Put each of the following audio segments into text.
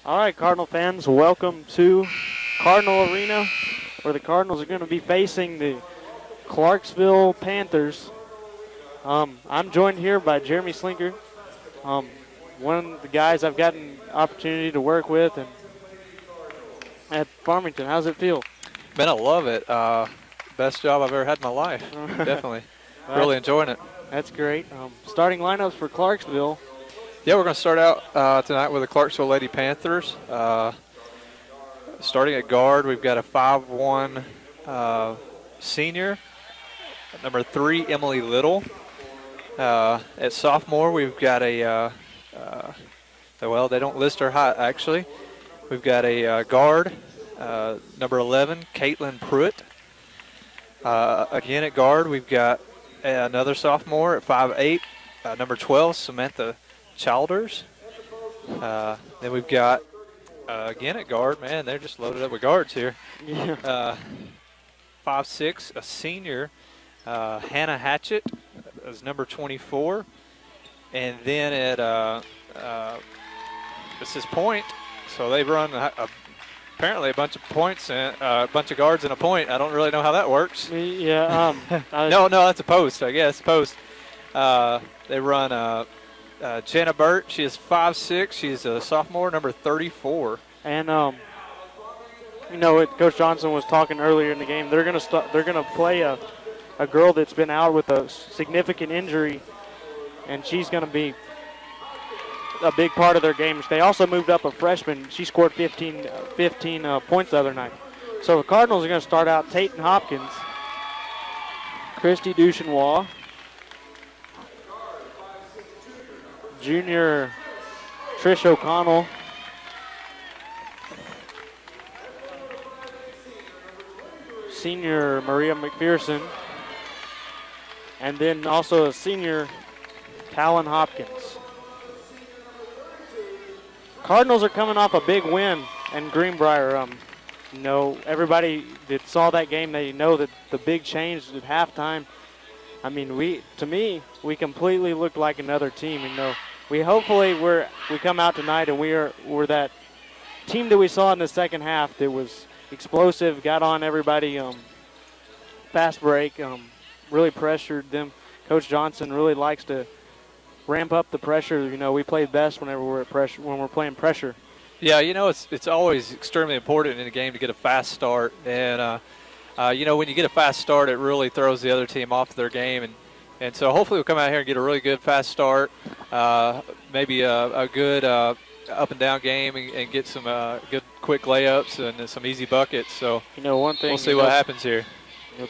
All right, Cardinal fans, welcome to Cardinal Arena, where the Cardinals are going to be facing the Clarksville Panthers. I'm joined here by Jeremy Slinker, one of the guys I've gotten opportunity to work with and at Farmington. How's it feel? Man, I love it. Best job I've ever had in my life. Definitely. Really enjoying it. That's great. Starting lineups for Clarksville. Yeah, we're going to start out tonight with the Clarksville Lady Panthers. Starting at guard, we've got a 5'1" senior, number 3, Emily Little. At sophomore, we've got a, well, they don't list her height, actually. We've got a guard, number 11, Caitlin Pruitt. Again at guard, we've got another sophomore at 5'8", number 12, Samantha Childers. Then we've got, again at guard, man, they're just loaded up with guards here. Yeah. 5'6", a senior, Hannah Hatchett, is number 24. And then at, this is point, so they've run apparently a bunch of points, and a bunch of guards and a point. I don't really know how that works. Yeah. No, that's a post, I guess, post. They run Jenna Burt. She is 5'6". She's a sophomore, number 34. And Coach Johnson was talking earlier in the game. They're gonna play a girl that's been out with a significant injury, and she's gonna be a big part of their games. They also moved up a freshman. She scored 15 points the other night. So the Cardinals are gonna start out Tayton Hopkins, Christy Duchenois, junior Trish O'Connell, senior Maria McPherson, and then also a senior Talon Hopkins. Cardinals are coming off a big win in Greenbrier. Everybody that saw that game, they know that the big change at halftime. I mean, we completely looked like another team. We come out tonight and we're that team that we saw in the second half that was explosive, got on everybody, fast break, really pressured them. Coach Johnson really likes to ramp up the pressure. We play best whenever we're playing pressure. Yeah, it's always extremely important in a game to get a fast start, and when you get a fast start, it really throws the other team off their game, and so hopefully we'll come out here and get a really good fast start, maybe a good up and down game, and get some good quick layups and some easy buckets. So one thing, we'll see what happens here. Yep.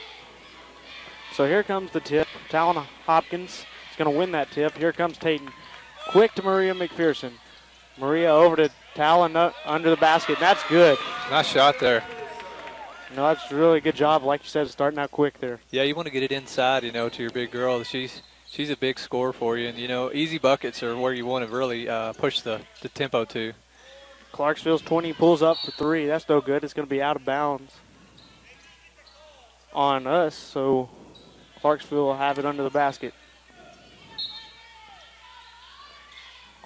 So here comes the tip. Talon Hopkins is going to win that tip. Here comes Tayton. Quick to Maria McPherson. Maria over to Talon under the basket. That's good. Nice shot there. That's a really good job, like you said, starting out quick there. Yeah, you want to get it inside, to your big girl. She's a big scorer for you, and easy buckets are where you want to really push the tempo to. Clarksville's 20 pulls up for 3. That's no good. It's going to be out of bounds on us, so Clarksville will have it under the basket.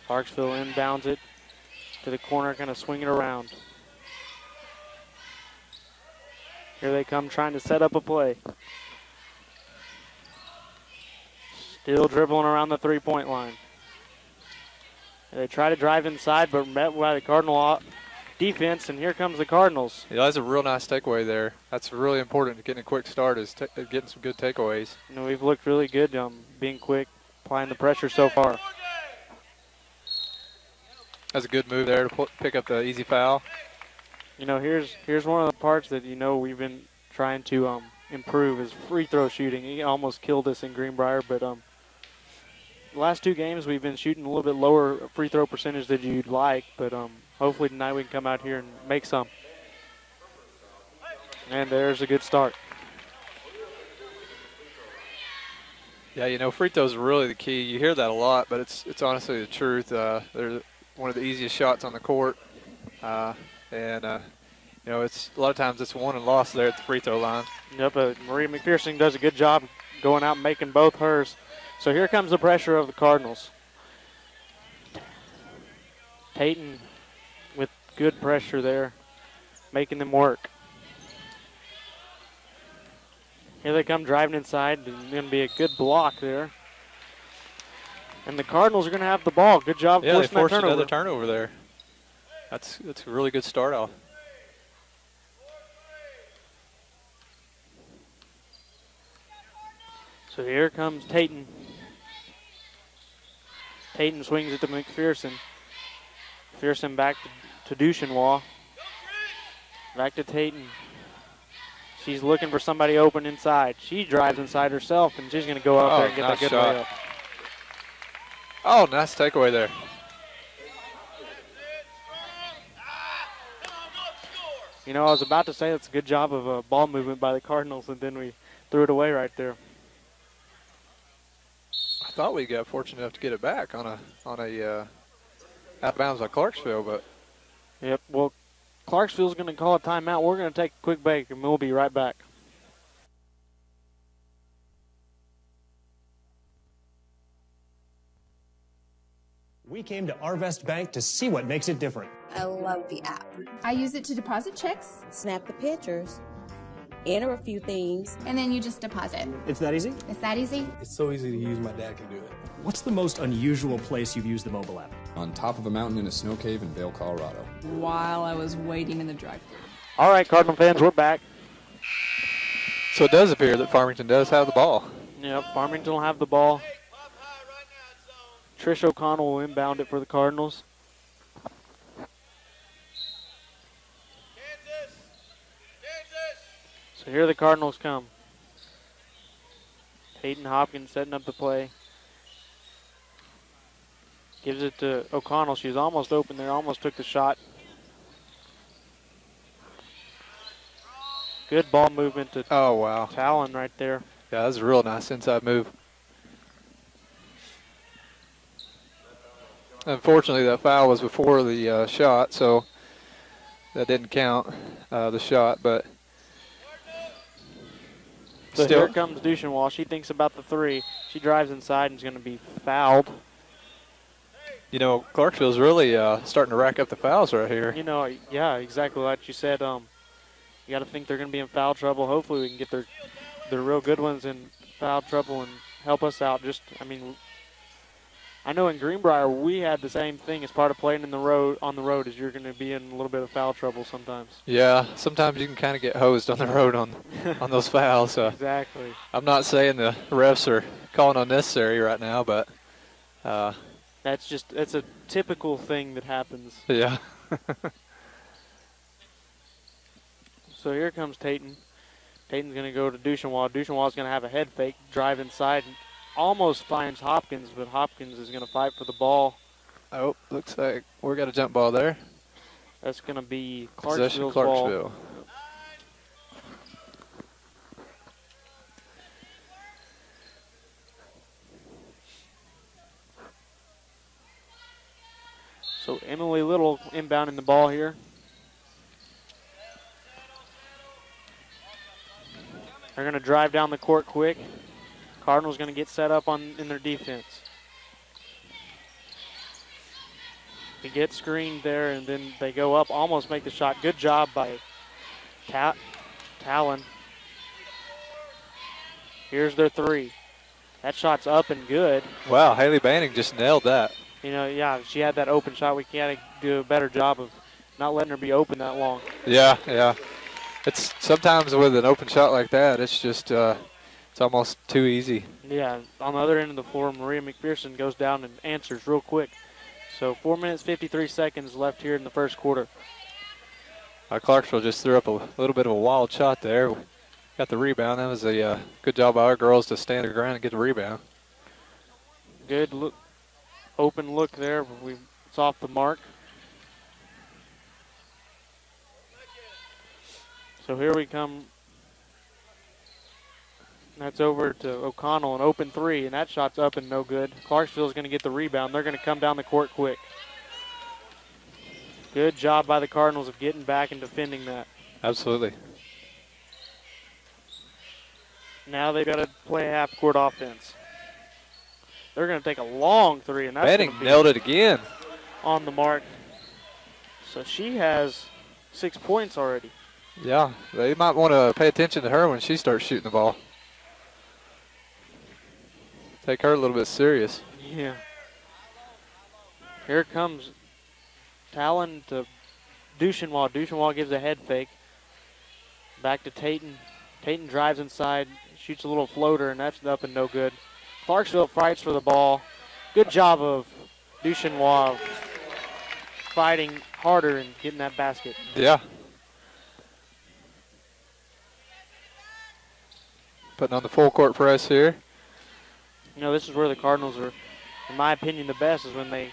Clarksville inbounds it to the corner, kind of swing it around. Here they come trying to set up a play. Still dribbling around the three-point line. They try to drive inside, but met by the Cardinal defense, and here comes the Cardinals. Yeah, that's a real nice takeaway there. That's really important to getting a quick start, is getting some good takeaways. We've looked really good being quick, applying the pressure so far. That's a good move there to pick up the easy foul. Here's one of the parts that we've been trying to improve is free throw shooting. He almost killed us in Greenbrier, but the last 2 games we've been shooting a little bit lower free throw percentage than you'd like, but hopefully tonight we can come out here and make some. And there's a good start. Yeah, free throws are really the key. You hear that a lot, but it's honestly the truth. They're one of the easiest shots on the court. It's a lot of times it's won and lost there at the free throw line. Yep, Maria McPherson does a good job going out and making both hers. So here comes the pressure of the Cardinals. Tayton with Good pressure there, making them work. Here they come driving inside. There's going to be a good block there. And the Cardinals are going to have the ball. Good job Yeah, they forcing that forced turnover. another turnover there. That's a really good start off. So here comes Tayton. Tayton swings it to McPherson. McPherson back to Duchenois. Back to Tayton. She's looking for somebody open inside. She drives inside herself, and she's going to go up there and get that nice good shot. layup. Oh, nice takeaway there. You know, I was about to say it's a good job of ball movement by the Cardinals, and then we threw it away right there. I thought we got fortunate enough to get it back on a out of bounds by Clarksville, but Yep. Well, Clarksville's going to call a timeout. We're going to take a quick break, and we'll be right back. We came to Arvest Bank to see what makes it different. I love the app. I use it to deposit checks, Snap the pictures, enter a few things. and then you just deposit. It's that easy? It's that easy? It's so easy to use, my dad can do it. What's the most unusual place you've used the mobile app? On top of a mountain in a snow cave in Vail, Colorado. While I was waiting in the drive-thru. All right, Cardinal fans, we're back. so it does appear that Farmington does have the ball. Yep, Farmington will have the ball. Trish O'Connell will inbound it for the Cardinals. So here the Cardinals come. Peyton Hopkins setting up the play. Gives it to O'Connell. She's almost open there, almost took the shot. Good ball movement to Oh, wow. Talon right there. Yeah, that was a real nice inside move. Unfortunately, that foul was before the shot, so that didn't count, the shot, but So still. here comes Duchenois. She thinks about the three. She drives inside and is going to be fouled. You know, Clarksville's really starting to rack up the fouls right here. You know, yeah, exactly like you said. You got to think they're going to be in foul trouble. Hopefully we can get their real good ones in foul trouble and help us out. I know in Greenbrier we had the same thing as part of playing on the road is you're going to be in a little bit of foul trouble sometimes. Yeah, sometimes you can kind of get hosed on the road on those fouls. So Exactly. I'm not saying the refs are calling unnecessary right now, but That's a typical thing that happens. yeah. So here comes Tayton. Tayton's going to go to Duchenois. Duchenois is going to have a head fake, drive inside, and almost finds Hopkins, but Hopkins is going to fight for the ball. Oh, looks like we got a jump ball there. That's going to be Possession Clarksville's ball. Clarksville. So Emily Little inbounding the ball here. They're going to drive down the court quick. Cardinals going to get set up in their defense. They get screened there, and then they go up, almost make the shot. Good job by Talon. Here's their three. That shot's up and good. Wow, Haley Banning just nailed that. You know, yeah, she had that open shot. We can't do a better job of not letting her be open that long. Yeah, yeah. It's sometimes with an open shot like that, it's just it's almost too easy. Yeah, on the other end of the floor, Maria McPherson goes down and answers real quick. So 4 minutes, 53 seconds left here in the first quarter. Clarksville just threw up a little bit of a wild shot there. Got the rebound. That was a good job by our girls to stand their ground and get the rebound. Good look, open look there. It's off the mark. So here we come. That's over to O'Connell, an open three, and that shot's up and no good. Clarksville's going to get the rebound. They're going to come down the court quick. Good job by the Cardinals of getting back and defending that. Absolutely. Now they've got to play half-court offense. They're going to take a long three, and that's Banning gonna be nailed it again. on the mark. So she has 6 points already. Yeah, they might want to pay attention to her when she starts shooting the ball. Take her a little bit serious. Yeah. Here comes Talon to Duchenwald. Duchenwald gives a head fake. Back to Tayton. Tayton drives inside, shoots a little floater, and that's up and no good. Clarksville fights for the ball. Good job of Duchenwald fighting harder and getting that basket. Yeah. Putting on the full court press here. You know, this is where the Cardinals are, in my opinion, the best is when they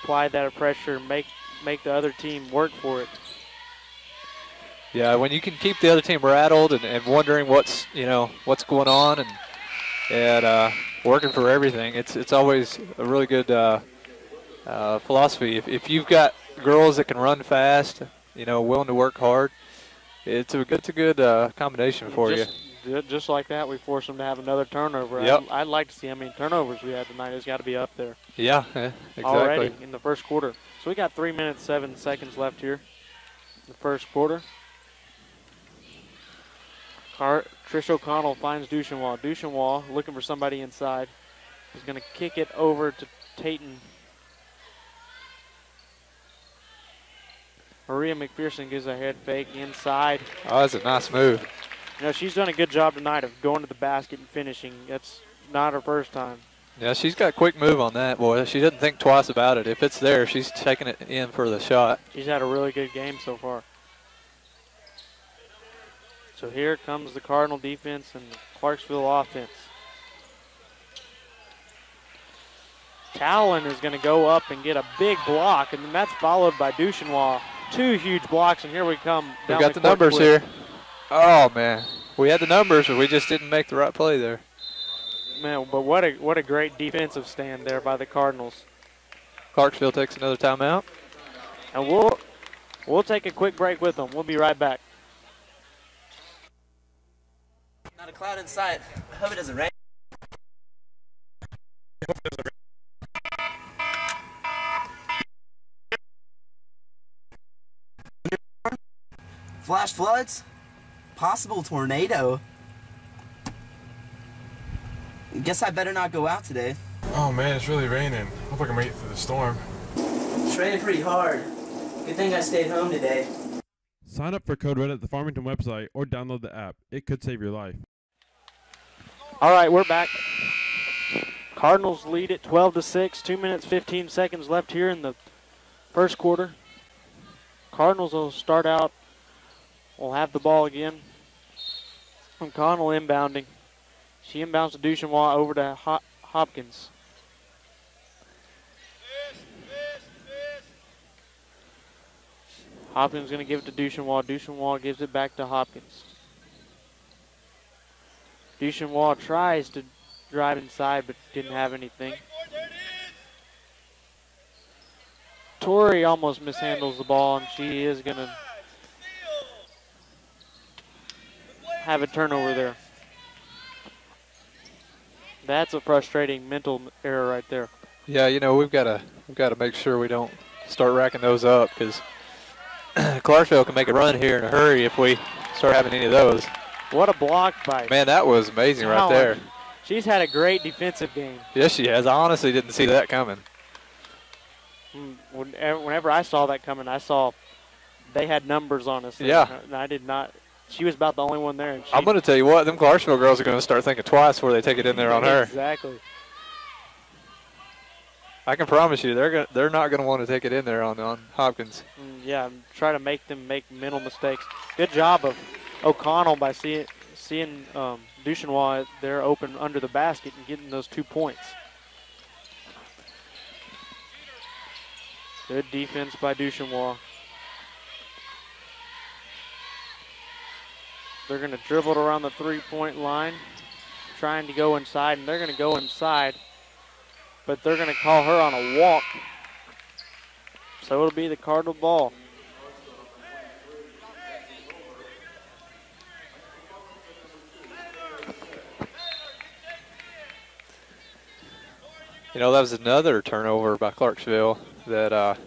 apply that pressure and make the other team work for it. Yeah, when you can keep the other team rattled and wondering what's going on and working for everything, it's always a really good philosophy. If you've got girls that can run fast, willing to work hard, it's a good combination for you. Just like that, we force them to have another turnover. Yep. I'd like to see how many turnovers we had tonight. It's got to be up there. Yeah, exactly. Already in the first quarter. So we got 3 minutes, 7 seconds left here in the first quarter. Trish O'Connell finds Duchenwald. Duchenwald looking for somebody inside. He's going to kick it over to Tayton. Maria McPherson gives a head fake inside. Oh, that's a nice move. She's done a good job tonight of going to the basket and finishing. That's not her first time. Yeah, she's got a quick move on that, boy. She doesn't think twice about it. If it's there, she's taking it in for the shot. She's had a really good game so far. So here comes the Cardinal defense and the Clarksville offense. Talon is going to go up and get a big block, and then that's followed by Duchenwald. 2 huge blocks, and here we come. We got the numbers here. Oh, man. We had the numbers, but we just didn't make the right play there. Man, but what a great defensive stand there by the Cardinals. Clarksville takes another timeout. And we'll take a quick break with them. We'll be right back. Not a cloud in sight. I hope it doesn't rain. Flash floods? Possible tornado? Guess I better not go out today. Oh man, it's really raining. Hope I can make it through the storm. It's raining pretty hard. Good thing I stayed home today. Sign up for Code Red at the Farmington website or download the app. It could save your life. All right, we're back. Cardinals lead it 12-6. 2 minutes, 15 seconds left here in the first quarter. Cardinals will start out. We'll have the ball again. O'Connell inbounding. She inbounds to Duchenwald over to Hopkins. Hopkins going to give it to Duchenwald. Duchenwald gives it back to Hopkins. Duchenwald tries to drive inside but didn't have anything. Tori almost mishandles the ball, and she is going to have a turnover there. That's a frustrating mental error right there. Yeah, we've got to make sure we don't start racking those up because Clarksville can make a run here in a hurry if we start having any of those. What a block by. Man, that was amazing right there. She's had a great defensive game. Yes, she has. I honestly didn't see that coming. Whenever I saw that coming, I saw they had numbers on us. Yeah. And I did not. She was about the only one there. And I'm going to tell you what, them Clarksville girls are going to start thinking twice before they take it in there on her. Exactly. I can promise you they're not going to want to take it in there on Hopkins. Yeah, try to make them make mental mistakes. Good job of O'Connell by seeing Duchenwald there open under the basket and getting those 2 points. Good defense by Duchenwald. They're going to dribble it around the three-point line, trying to go inside, and they're going to go inside, but they're going to call her on a walk. So it'll be the Cardinal ball. That was another turnover by Clarksville that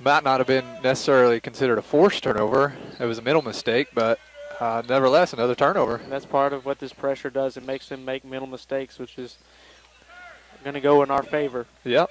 Might not have been necessarily considered a forced turnover. It was a mental mistake, but nevertheless, another turnover. And that's part of what this pressure does. It makes them make mental mistakes, which is going to go in our favor. Yep.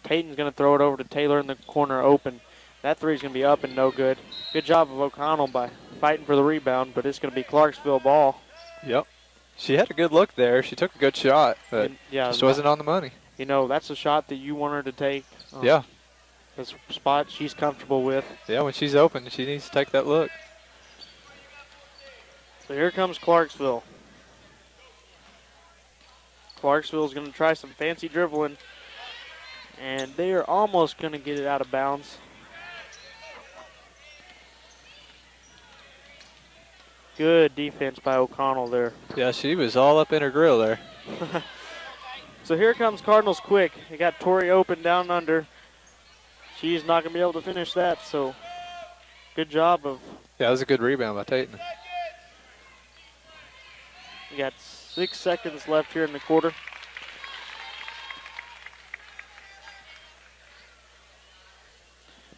Peyton's going to throw it over to Taylor in the corner open. That three's going to be up and no good. Good job of O'Connell by fighting for the rebound, but it's going to be Clarksville ball. Yep. She had a good look there. She took a good shot, but just wasn't on the money. You know, that's a shot that you want her to take. Yeah. That's a spot she's comfortable with. Yeah, when she's open, she needs to take that look. So here comes Clarksville. Clarksville's going to try some fancy dribbling, and they are almost going to get it out of bounds. Good defense by O'Connell there. Yeah, she was all up in her grill there. So here comes Cardinals quick. They got Tori open down under. She's not going to be able to finish that, so good job of. Yeah, that was a good rebound by Tatum. We got 6 seconds left here in the quarter.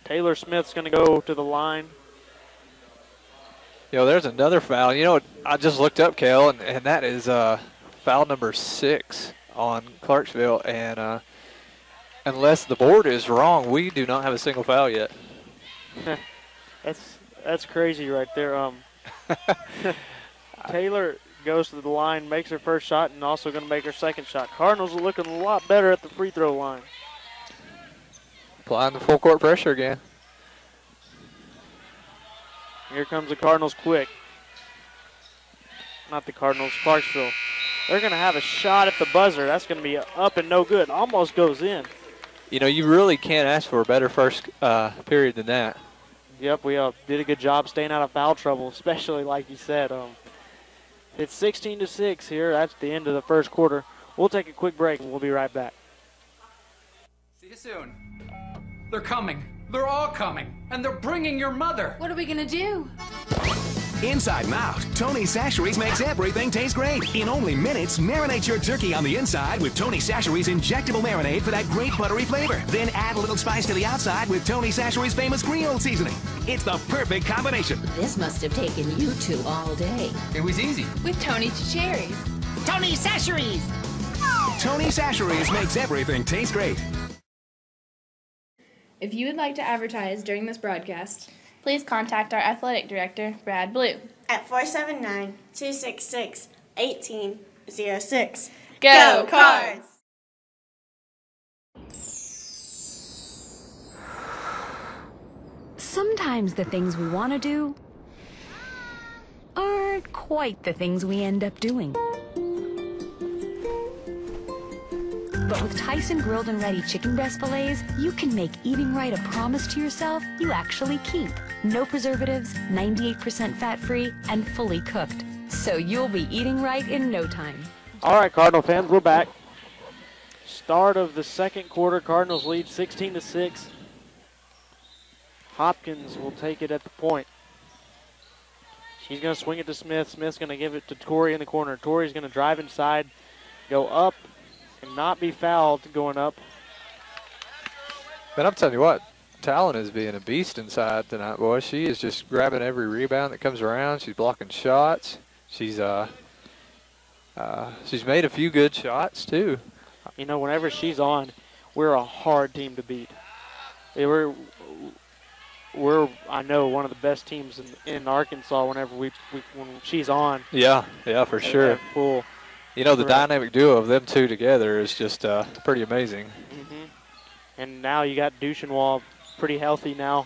Taylor Smith's going to go to the line. You know, there's another foul. You know, I just looked up, Kel, and that is foul number 6 on Clarksville. And unless the board is wrong, we do not have a single foul yet. That's crazy right there. Taylor goes to the line, makes her first shot, and also going to make her second shot. Cardinals are looking a lot better at the free throw line. Applying the full court pressure again. Here comes the Cardinals quick. Not the Cardinals, Clarksville. They're going to have a shot at the buzzer. That's going to be up and no good. Almost goes in. You know, you really can't ask for a better first period than that. Yep, we did a good job staying out of foul trouble, especially like you said. It's 16-6 here. That's the end of the first quarter. We'll take a quick break, and we'll be right back. See you soon. They're coming. They're all coming. And they're bringing your mother. What are we gonna do? Inside Mouth, Tony Sacheries makes everything taste great. In only minutes, marinate your turkey on the inside with Tony Sacheries injectable marinade for that great buttery flavor. Then add a little spice to the outside with Tony Sacheries' famous Creole seasoning. It's the perfect combination. This must have taken you two all day. It was easy. With Tony Cherries. Tony Sacheries! Tony Sacheries makes everything taste great. If you would like to advertise during this broadcast, please contact our athletic director, Brad Blue, at 479-266-1806. Go Cards! Sometimes the things we want to do aren't quite the things we end up doing. But with Tyson Grilled and Ready chicken breast fillets, you can make eating right a promise to yourself you actually keep. No preservatives, 98% fat-free, and fully cooked. So you'll be eating right in no time. All right, Cardinal fans, we're back. Start of the second quarter, Cardinals lead 16-6. Hopkins will take it at the point. She's going to swing it to Smith. Smith's going to give it to Tori in the corner. Tori's going to drive inside, go up, and not be fouled going up. But I'm telling you what, Talon is being a beast inside tonight, boy. She is just grabbing every rebound that comes around. She's blocking shots. She's made a few good shots too. You know, whenever she's on, we're a hard team to beat. We're I know one of the best teams in Arkansas whenever when she's on. Yeah, for sure. Full. You know, the dynamic duo of them two together is just pretty amazing. Mm-hmm. And now you got Duchenwald pretty healthy now.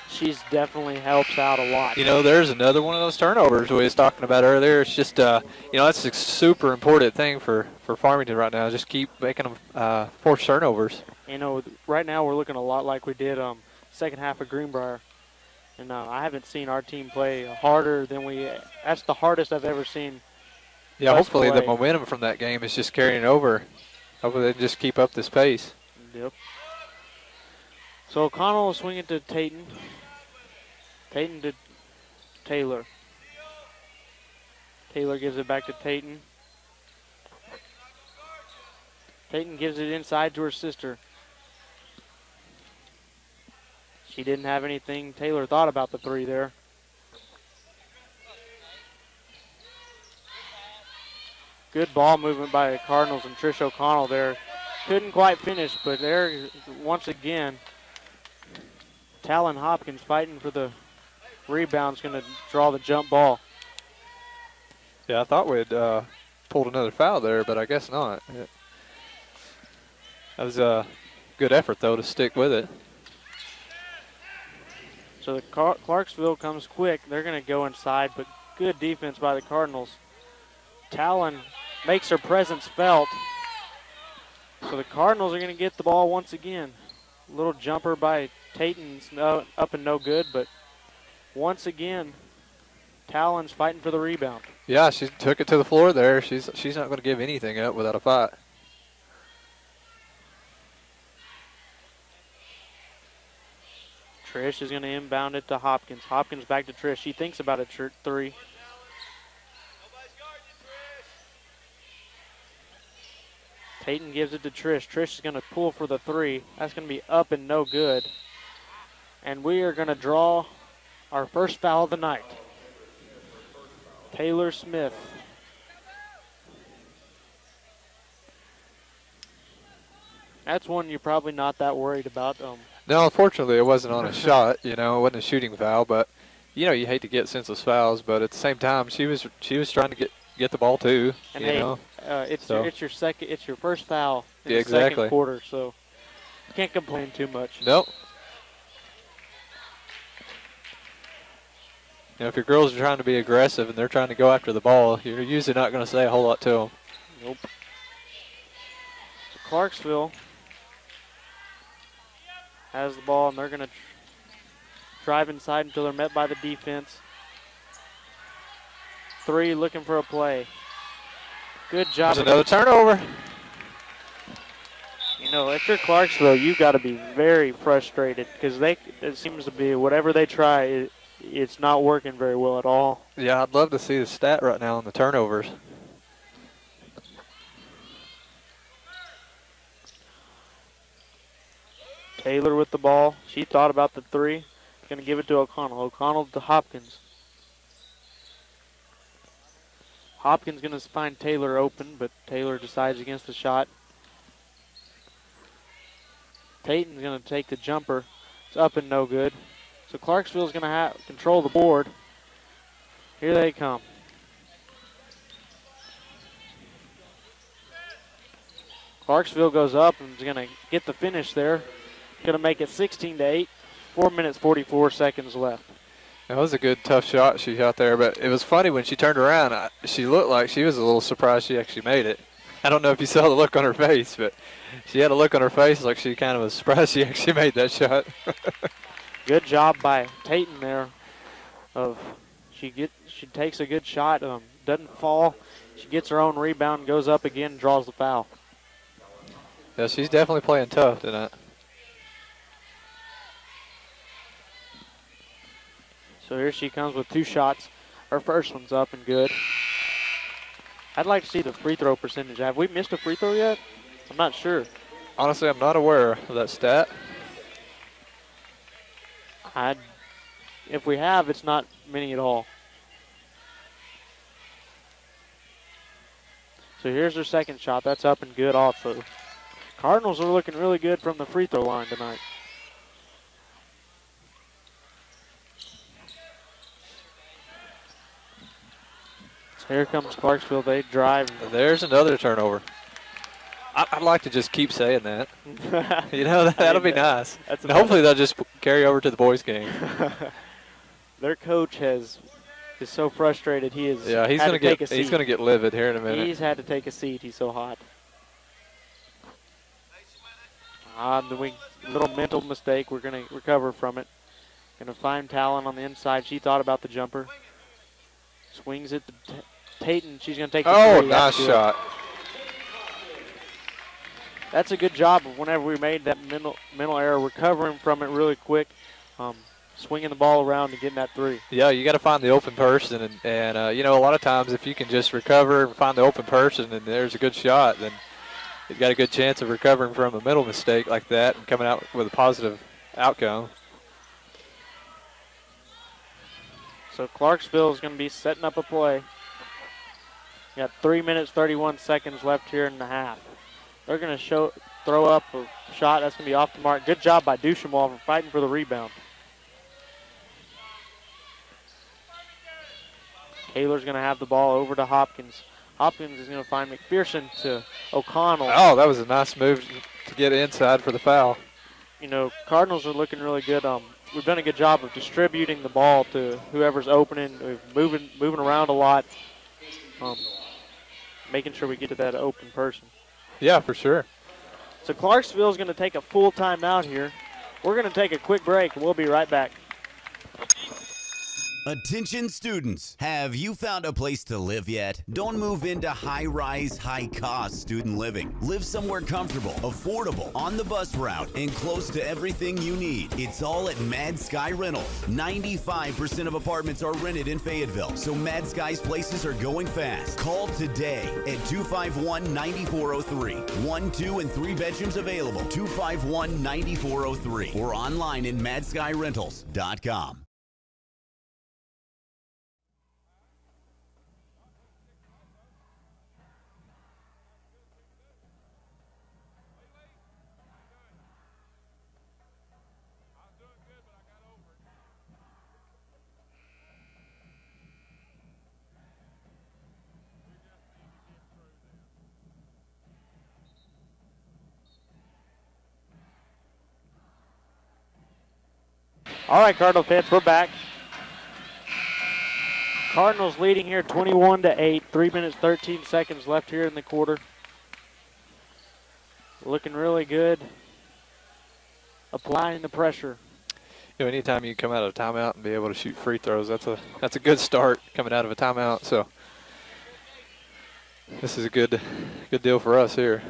She's definitely helps out a lot. You know, there's another one of those turnovers we was talking about earlier. It's just, you know, that's a super important thing for Farmington right now. Just keep making them force turnovers. You know, right now we're looking a lot like we did second half of Greenbrier. And I haven't seen our team play harder than that's the hardest I've ever seen. Yeah, hopefully the momentum from that game is just carrying over. Hopefully they just keep up this pace. Yep. So O'Connell will swing it to Tayton. Tayton to Taylor. Taylor gives it back to Tayton. Tayton gives it inside to her sister. She didn't have anything. Taylor thought about the three there. Good ball movement by the Cardinals and Trish O'Connell there. Couldn't quite finish, but there, once again, Talon Hopkins fighting for the rebound is going to draw the jump ball. Yeah, I thought we'd pulled another foul there, but I guess not. That was a good effort, though, to stick with it. So the Clarksville comes quick. They're going to go inside, but good defense by the Cardinals. Talon makes her presence felt. So the Cardinals are going to get the ball once again. Little jumper by Tayton's up and no good, but once again, Talon's fighting for the rebound. Yeah, she took it to the floor there. She's not going to give anything up without a fight. Trish is going to inbound it to Hopkins. Hopkins back to Trish. She thinks about a three. Tayton gives it to Trish. Trish is going to pull for the three. That's going to be up and no good. And we are going to draw our first foul of the night. Taylor Smith. That's one you're probably not that worried about. No, unfortunately, it wasn't on a shot. You know, it wasn't a shooting foul. But you know, you hate to get senseless fouls. But at the same time, she was trying to get the ball too. And you hey, know? it's your first foul in Yeah, the exactly. second quarter, so you can't complain too much. Nope. You know, if your girls are trying to be aggressive and they're trying to go after the ball, you're usually not going to say a whole lot to them. Nope. So Clarksville has the ball, and they're going to drive inside until they're met by the defense. Three looking for a play. Good job. There's another turnover. You know, if you're Clarksville, you've got to be very frustrated because it seems to be whatever they try, it's not working very well at all. Yeah, I'd love to see the stat right now on the turnovers. Taylor with the ball. She thought about the three. Going to give it to O'Connell. O'Connell to Hopkins. Hopkins going to find Taylor open, but Taylor decides against the shot. Tayton's going to take the jumper. It's up and no good. So Clarksville's going to control the board. Here they come. Clarksville goes up and is going to get the finish there. Going to make it 16-8. 4 minutes, 44 seconds left. That was a good, tough shot she shot there, but it was funny when she turned around. She looked like she was a little surprised she actually made it. I don't know if you saw the look on her face, but she had a look on her face like she kind of was surprised she actually made that shot. Good job by Tayton there. She takes a good shot, doesn't fall. She gets her own rebound, goes up again, draws the foul. Yeah, she's definitely playing tough tonight. So here she comes with two shots. Her first one's up and good. I'd like to see the free throw percentage. Have we missed a free throw yet? I'm not sure. Honestly, I'm not aware of that stat. If we have, it's not many at all. So here's her second shot. That's up and good also. Cardinals are looking really good from the free throw line tonight. So here comes Clarksville. They drive. There's another turnover. I'd like to just keep saying that. You know, that'll be nice. And hopefully they'll just carry over to the boys' game. Their coach is so frustrated. He is. Yeah, he's gonna get livid here in a minute. He's had to take a seat. He's so hot. Little mental mistake. We're gonna recover from it. Gonna find Talon on the inside. She thought about the jumper. Swings it to Tayton. She's gonna take the three. Nice shot. That's a good job of whenever we made that mental error, recovering from it really quick. swinging the ball around and getting that three. Yeah, you got to find the open person, and you know, a lot of times if you can just recover and find the open person and there's a good shot, then you've got a good chance of recovering from a middle mistake like that and coming out with a positive outcome. So Clarksville is going to be setting up a play. Got 3 minutes, 31 seconds left here in the half. They're going to throw up a shot that's going to be off the mark. Good job by Duchamel for fighting for the rebound. Taylor's going to have the ball over to Hopkins. Hopkins is going to find McPherson to O'Connell. Oh, that was a nice move to get inside for the foul. You know, Cardinals are looking really good. We've done a good job of distributing the ball to whoever's opening. We're moving around a lot, making sure we get to that open person. Yeah, for sure. So Clarksville's going to take a full timeout here. We're going to take a quick break, and we'll be right back. Attention students, have you found a place to live yet? Don't move into high-rise, high-cost student living. Live somewhere comfortable, affordable, on the bus route, and close to everything you need. It's all at MADSKY Rentals. 95% of apartments are rented in Fayetteville, so MADSKY's places are going fast. Call today at 251-9403. 1, 2, and 3 bedrooms available. 251-9403 or online at MADSKYRentals.com. All right, Cardinal fans, we're back. Cardinals leading here 21-8. 3 minutes, 13 seconds left here in the quarter. Looking really good. Applying the pressure. You know, anytime you come out of a timeout and be able to shoot free throws, that's a good start coming out of a timeout. So this is a good deal for us here.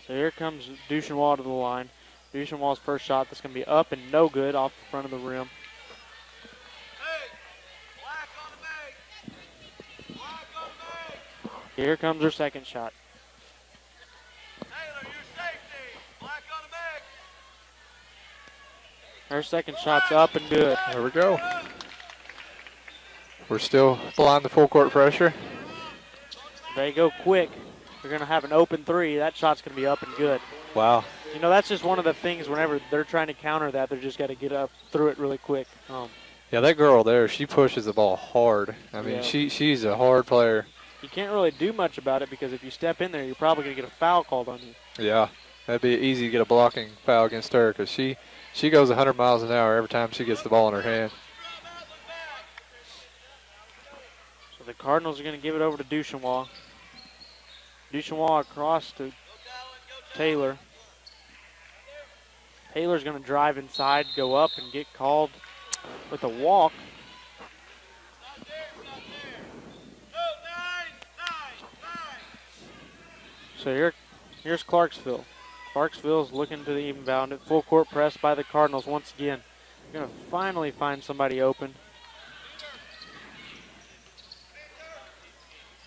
So here comes Duchamel to the line. Duchamel's first shot that's going to be up and no good off the front of the rim. Here comes her second shot. Her second shot's up and good. There we go. We're still applying the full court pressure. They go quick. They're going to have an open three. That shot's going to be up and good. Wow. You know, that's just one of the things whenever they're trying to counter that, they're just got to get up through it really quick. Yeah, that girl there, she pushes the ball hard. I mean, yeah. she's a hard player. You can't really do much about it because if you step in there, you're probably going to get a foul called on you. Yeah, that'd be easy to get a blocking foul against her because she goes 100 miles an hour every time she gets the ball in her hand. So the Cardinals are going to give it over to Duchamel. Duchamel across to Taylor. Taylor's going to drive inside, go up, and get called with a walk. So here's Clarksville. Clarksville's looking to the inbound. Full court press by the Cardinals once again. They're going to finally find somebody open.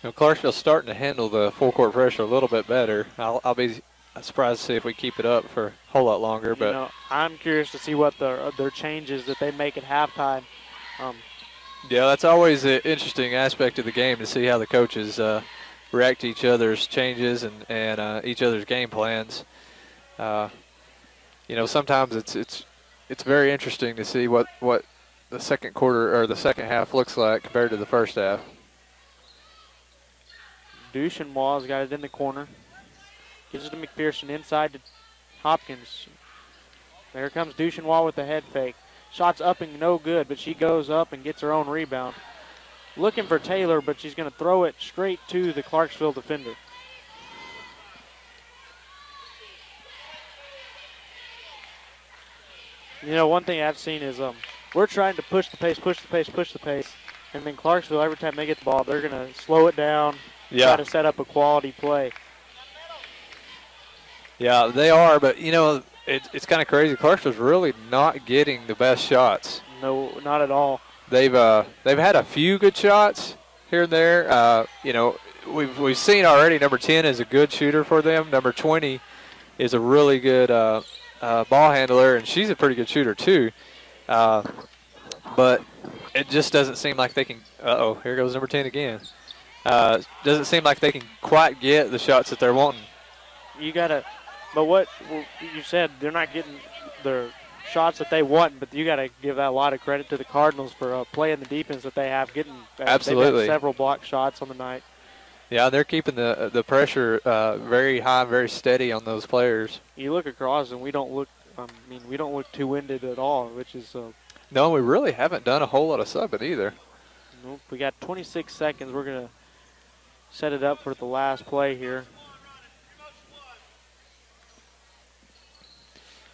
You know, Clarksville's starting to handle the full court pressure a little bit better. I'll be surprised to see if we keep it up for a whole lot longer. But you know, I'm curious to see what their changes that they make at halftime. Yeah, that's always an interesting aspect of the game to see how the coaches react to each other's changes and each other's game plans. You know, sometimes it's very interesting to see what the second quarter or the second half looks like compared to the first half. Duchamel got it in the corner. Gives it to McPherson inside to Hopkins. There comes Duchamel with the head fake. Shot's up and no good, but she goes up and gets her own rebound. Looking for Taylor, but she's going to throw it straight to the Clarksville defender. You know, one thing I've seen is we're trying to push the pace, and then Clarksville, every time they get the ball, they're going to slow it down, try to set up a quality play. Yeah, they are, but, you know, it's kind of crazy. Clarksville's really not getting the best shots. No, not at all. They've had a few good shots here and there. You know, we've seen already number 10 is a good shooter for them. Number 20 is a really good ball handler, and she's a pretty good shooter too. But it just doesn't seem like they can. Uh-oh, here goes number 10 again. Doesn't seem like they can quite get the shots that they're wanting. You gotta, but what you said, they're not getting their shots that they want, but you gotta give that a lot of credit to the Cardinals for playing the defense that they have, getting Absolutely. They've had several block shots on the night. Yeah, they're keeping the pressure very high, very steady on those players. You look across, and we don't look. I mean, we don't look too winded at all, which is. No, we really haven't done a whole lot of subbing either. Nope. We got 26 seconds. We're gonna set it up for the last play here.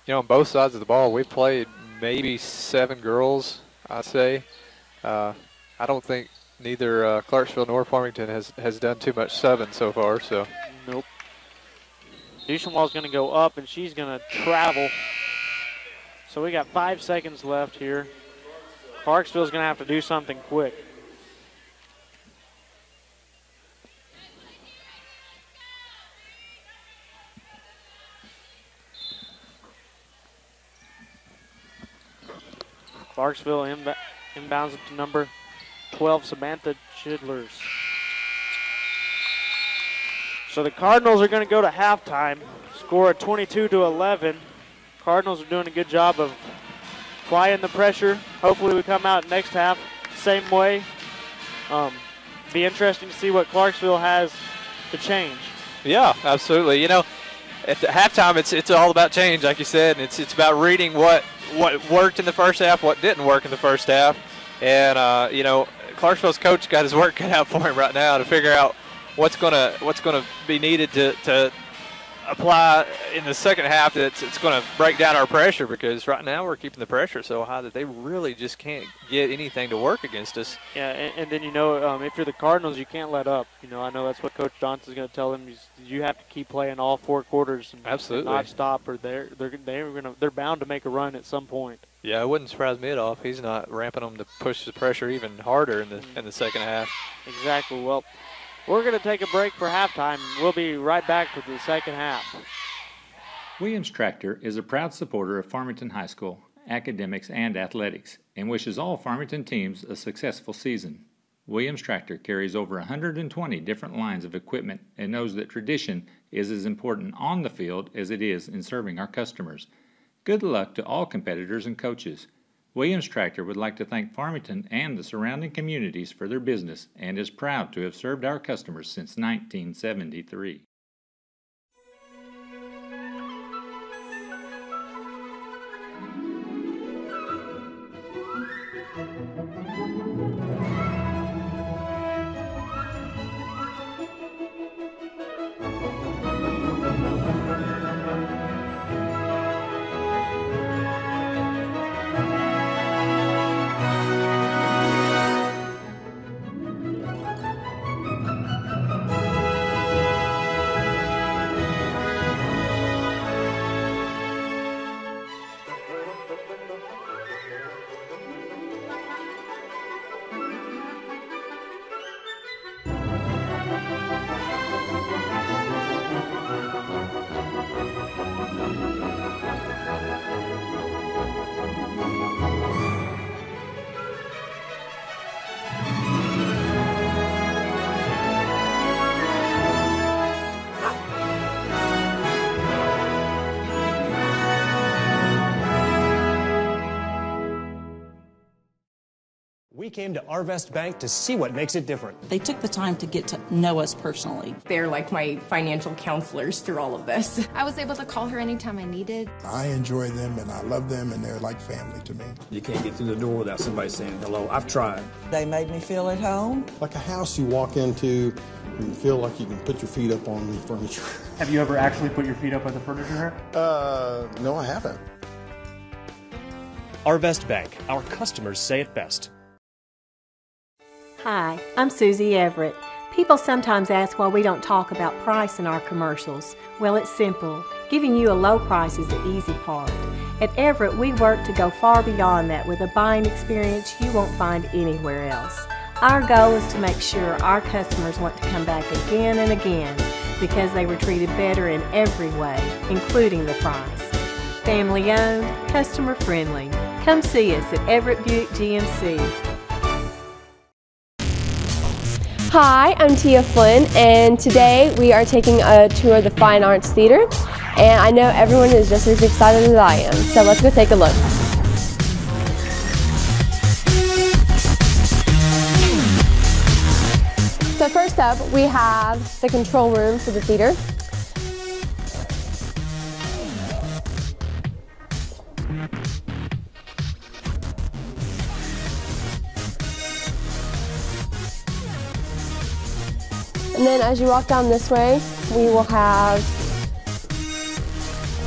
You know, on both sides of the ball, we've played maybe 7 girls, I'd say. I don't think neither Clarksville nor Farmington has done too much subbing so far. So. Nope. Duchenwald's going to go up, and she's going to travel. So we got 5 seconds left here. Clarksville's going to have to do something quick. Clarksville inbounds it to number 12, Samantha Chidlers. So the Cardinals are going to go to halftime, score at 22-11. Cardinals are doing a good job of applying the pressure. Hopefully we come out next half same way. Be interesting to see what Clarksville has to change. Yeah, absolutely. You know, at the halftime, it's all about change, like you said, and it's about reading what worked in the first half, what didn't work in the first half, and you know, Clarksville's coach got his work cut out for him right now to figure out what's gonna be needed to apply in the second half. It's going to break down our pressure, because right now we're keeping the pressure so high that they really just can't get anything to work against us. Yeah, and then, you know, if you're the Cardinals, you can't let up. You know, I know that's what Coach Johnson's going to tell them. You have to keep playing all 4 quarters and Absolutely. not stop, or they're bound to make a run at some point. Yeah, it wouldn't surprise me at all if he's not ramping them to push the pressure even harder in the second half. Exactly. Well, we're going to take a break for halftime. We'll be right back with the second half. Williams Tractor is a proud supporter of Farmington High School, academics, and athletics, and wishes all Farmington teams a successful season. Williams Tractor carries over 120 different lines of equipment and knows that tradition is as important on the field as it is in serving our customers. Good luck to all competitors and coaches. Williams Tractor would like to thank Farmington and the surrounding communities for their business and is proud to have served our customers since 1973. We came to Arvest Bank to see what makes it different. They took the time to get to know us personally. They're like my financial counselors through all of this. I was able to call her anytime I needed. I enjoy them and I love them, and they're like family to me. You can't get through the door without somebody saying hello. I've tried. They made me feel at home. Like a house you walk into and you feel like you can put your feet up on the furniture. Have you ever actually put your feet up on the furniture? No, I haven't. Arvest Bank. Our customers say it best. Hi, I'm Susie Everett. People sometimes ask why we don't talk about price in our commercials. Well, it's simple. Giving you a low price is the easy part. At Everett, we work to go far beyond that with a buying experience you won't find anywhere else. Our goal is to make sure our customers want to come back again and again because they were treated better in every way, including the price. Family owned, customer friendly. Come see us at Everett Buick GMC. Hi, I'm Tia Flynn, and today we are taking a tour of the Fine Arts Theater, and I know everyone is just as excited as I am, so let's go take a look. So first up, we have the control room for the theater. And then as you walk down this way, we will have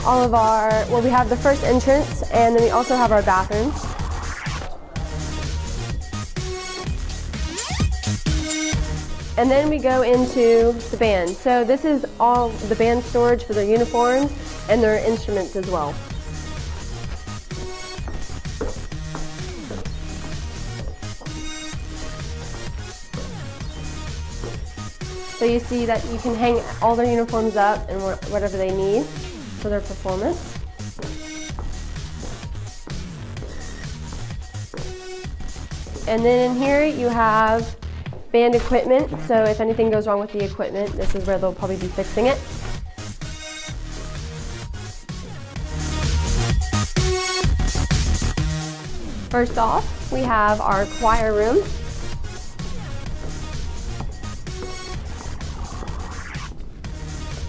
all of our, well, we have the first entrance, and then we also have our bathrooms. And then we go into the band. So this is all the band storage for their uniforms and their instruments as well. So you see that you can hang all their uniforms up and whatever they need for their performance. And then in here you have band equipment, so if anything goes wrong with the equipment, this is where they'll probably be fixing it. First off, we have our choir room.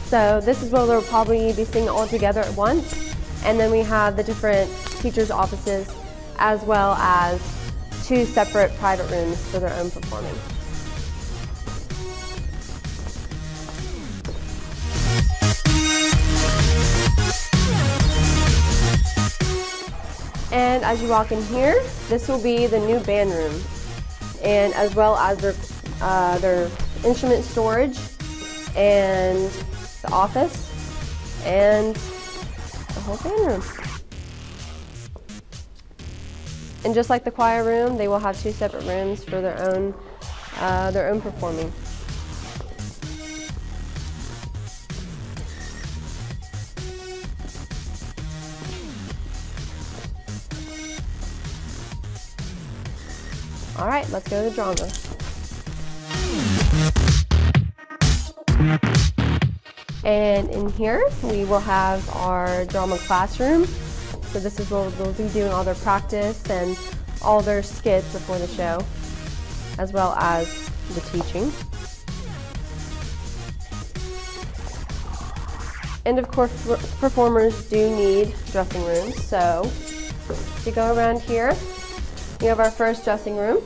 So this is where they'll probably be singing all together at once. And then we have the different teachers' offices as well as 2 separate private rooms for their own performing. And as you walk in here, this will be the new band room, and as well as their instrument storage and the office and the whole band room. And just like the choir room, they will have 2 separate rooms for their own performing. All right, let's go to the drama. And in here, we will have our drama classroom. So this is where they'll be doing all their practice and all their skits before the show, as well as the teaching. And of course, performers do need dressing rooms. So if you go around here, we have our first dressing room.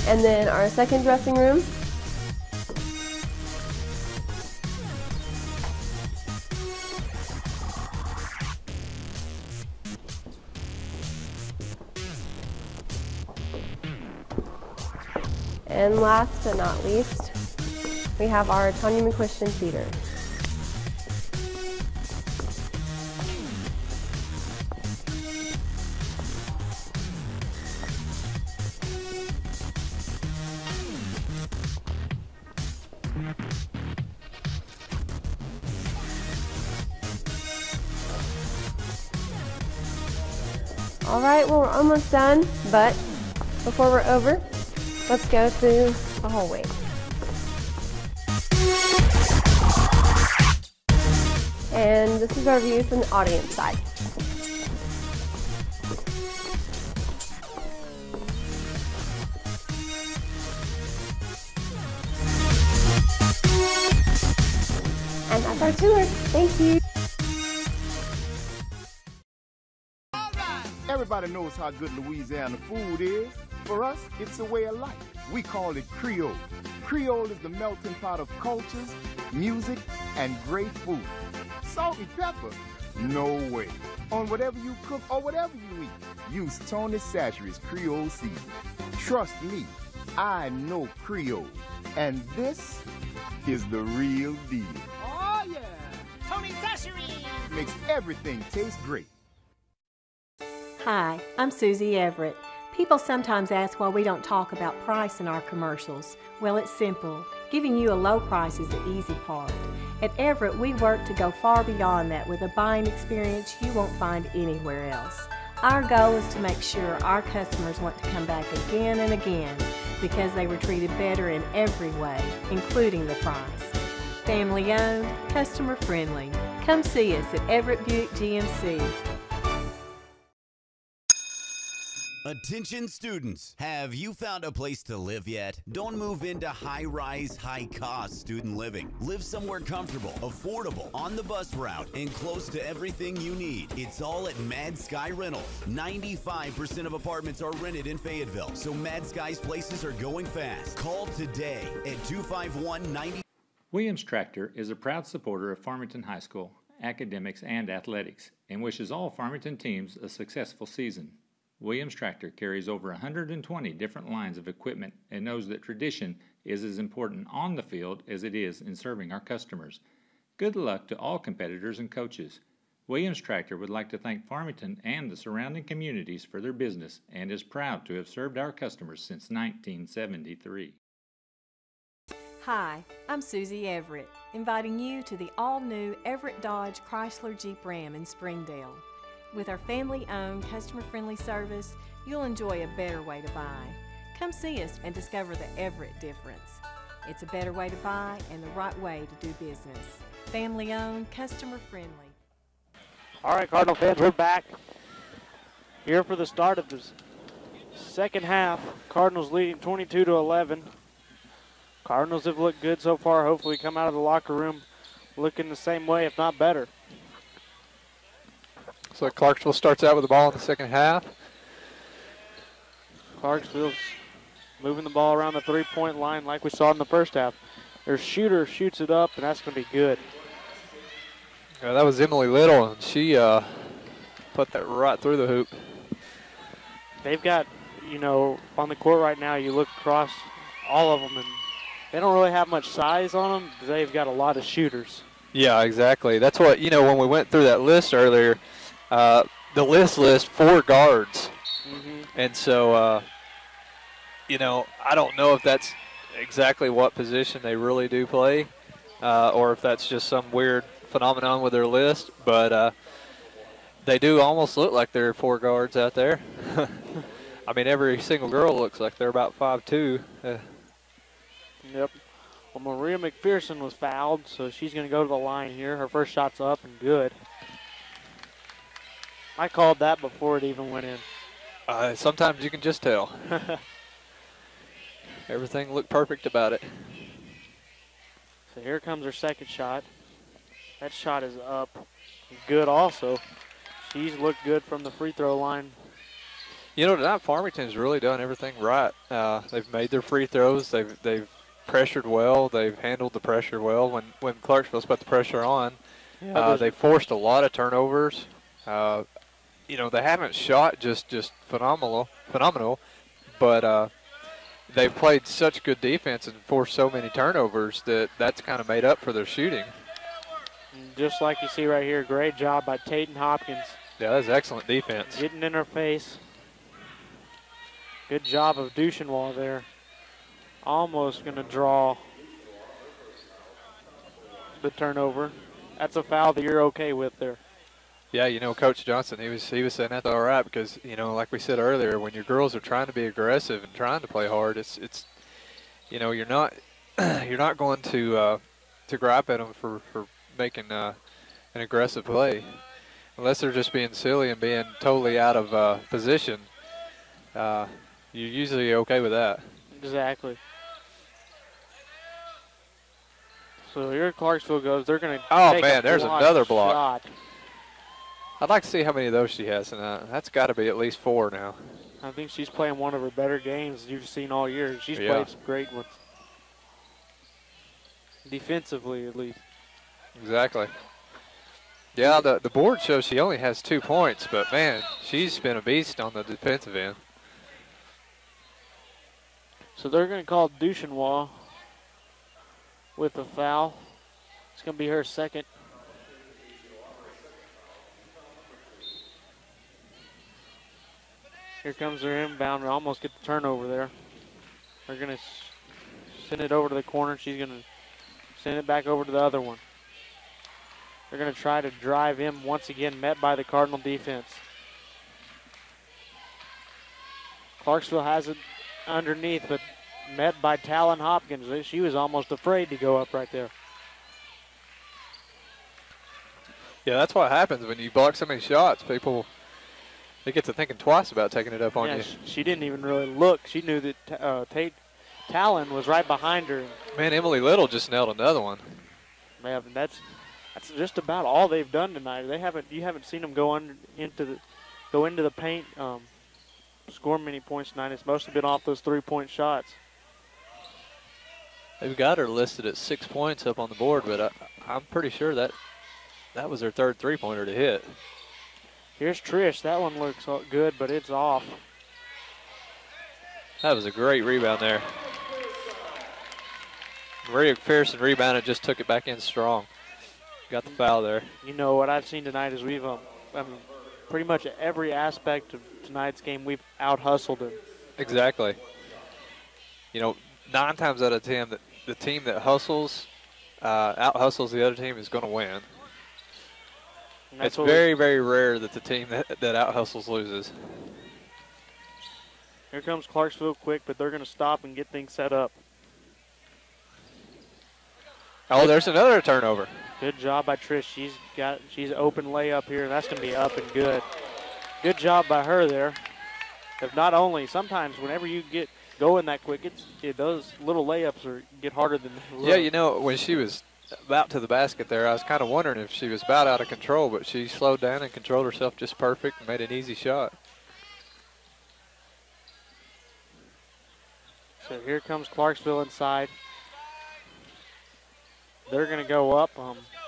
And then our second dressing room. And last but not least, we have our Tanya McQuistion Theater. All right, well, we're almost done, but before we're over, let's go through the hallway. And this is our view from the audience side. And that's our tour. Thank you. Everybody knows how good Louisiana food is. For us, it's a way of life. We call it Creole. Creole is the melting pot of cultures, music, and great food. Salt and pepper? No way. On whatever you cook or whatever you eat, use Tony Chachere's Creole seasoning. Trust me, I know Creole. And this is the real deal. Oh, yeah. Tony Sachery Makes everything taste great. Hi, I'm Susie Everett. People sometimes ask why we don't talk about price in our commercials. Well, it's simple. Giving you a low price is the easy part. At Everett, we work to go far beyond that with a buying experience you won't find anywhere else. Our goal is to make sure our customers want to come back again and again because they were treated better in every way, including the price. Family owned, customer friendly. Come see us at Everett Buick GMC. Attention students, have you found a place to live yet? Don't move into high-rise, high-cost student living. Live somewhere comfortable, affordable, on the bus route, and close to everything you need. It's all at MADSKY Rentals. 95% of apartments are rented in Fayetteville, so MADSKY's places are going fast. Call today at 251-90. Williams Tractor is a proud supporter of Farmington High School, academics, and athletics, and wishes all Farmington teams a successful season. Williams Tractor carries over 120 different lines of equipment and knows that tradition is as important on the field as it is in serving our customers. Good luck to all competitors and coaches. Williams Tractor would like to thank Farmington and the surrounding communities for their business and is proud to have served our customers since 1973. Hi, I'm Susie Everett, inviting you to the all-new Everett Dodge Chrysler Jeep Ram in Springdale. With our family-owned, customer-friendly service, you'll enjoy a better way to buy. Come see us and discover the Everett difference. It's a better way to buy and the right way to do business. Family-owned, customer-friendly. All right, Cardinal fans, we're back here for the start of the second half. Cardinals leading 22-11. Cardinals have looked good so far. Hopefully come out of the locker room looking the same way, if not better. So Clarksville starts out with the ball in the second half. Clarksville's moving the ball around the three-point line like we saw in the first half. Their shooter shoots it up, and that's going to be good. Yeah, that was Emily Little, and she put that right through the hoop. They've got, you know, on the court right now, you look across all of them, and they don't really have much size on them. They've got a lot of shooters. Yeah, exactly. That's what, you know, when we went through that list earlier, the list 4 guards. And so, you know, I don't know if that's exactly what position they really do play or if that's just some weird phenomenon with their list, but they do almost look like there are 4 guards out there. I mean, every single girl looks like they're about 5'2". Yep. Well, Maria McPherson was fouled, so she's going to go to the line here. Her first shot's up and good. I called that before it even went in. Sometimes you can just tell. Everything looked perfect about it. So here comes her second shot. That shot is up. Good also. She's looked good from the free throw line. You know, tonight Farmington's really done everything right. They've made their free throws. They've pressured well. They've handled the pressure well. When Clarksville's put the pressure on, they forced a lot of turnovers. You know, they haven't shot just phenomenal, but they've played such good defense and forced so many turnovers that's kind of made up for their shooting. And just like you see right here, great job by Tatum Hopkins. Yeah, that's excellent defense. Getting in her face. Good job of Duchenwall there. Almost going to draw the turnover. That's a foul that you're okay with there. Yeah, you know, Coach Johnson, he was saying that's all right because, you know, like we said earlier, when your girls are trying to be aggressive and trying to play hard, it's you know, you're not going to gripe at them for making an aggressive play, unless they're just being silly and being totally out of position. You're usually okay with that. Exactly. So here Clarksville goes. They're going to oh man, there's another block. Shot. I'd like to see how many of those she has tonight. That's got to be at least 4 now. I think she's playing one of her better games you've seen all year. She's played some great ones. Defensively, at least. Exactly. Yeah, the board shows she only has 2 points, but man, she's been a beast on the defensive end. So they're going to call Duchenwall. with a foul. It's going to be her second. Here comes her inbound. We almost get the turnover there. They're going to send it over to the corner. She's going to send it back over to the other one. They're going to try to drive in once again, met by the Cardinal defense. Clarksville has it underneath, but met by Talon Hopkins. She was almost afraid to go up right there. Yeah, that's what happens when you block so many shots. People, they get to thinking twice about taking it up on you. She didn't even really look. She knew that Talon was right behind her. Man, Emily Little just nailed another one. Man, that's just about all they've done tonight. You haven't seen them go into the paint, score many points tonight. It's mostly been off those 3-point shots. They've got her listed at 6 points up on the board, but I'm pretty sure that was their third 3-pointer to hit. Here's Trish. That one looks good, but it's off. That was a great rebound there. Maria McPherson rebounded, just took it back in strong. Got the foul there. You know, what I've seen tonight is we've, pretty much every aspect of tonight's game, we've out-hustled them. Exactly. You know, 9 times out of 10, the team that hustles, out-hustles the other team is going to win. It's very, very rare that the team that out-hustles loses. Here comes Clarksville quick, but they're going to stop and get things set up. Oh, there's another turnover. Good job by Trish. She's open layup here, and that's going to be up and good. Good job by her there. If not only, sometimes whenever you get going that quick, those little layups get harder than they look. Yeah, you know, when she was about to the basket there, I was kind of wondering if she was about out of control, but she slowed down and controlled herself just perfect and made an easy shot. So here comes Clarksville inside. They're going to go up.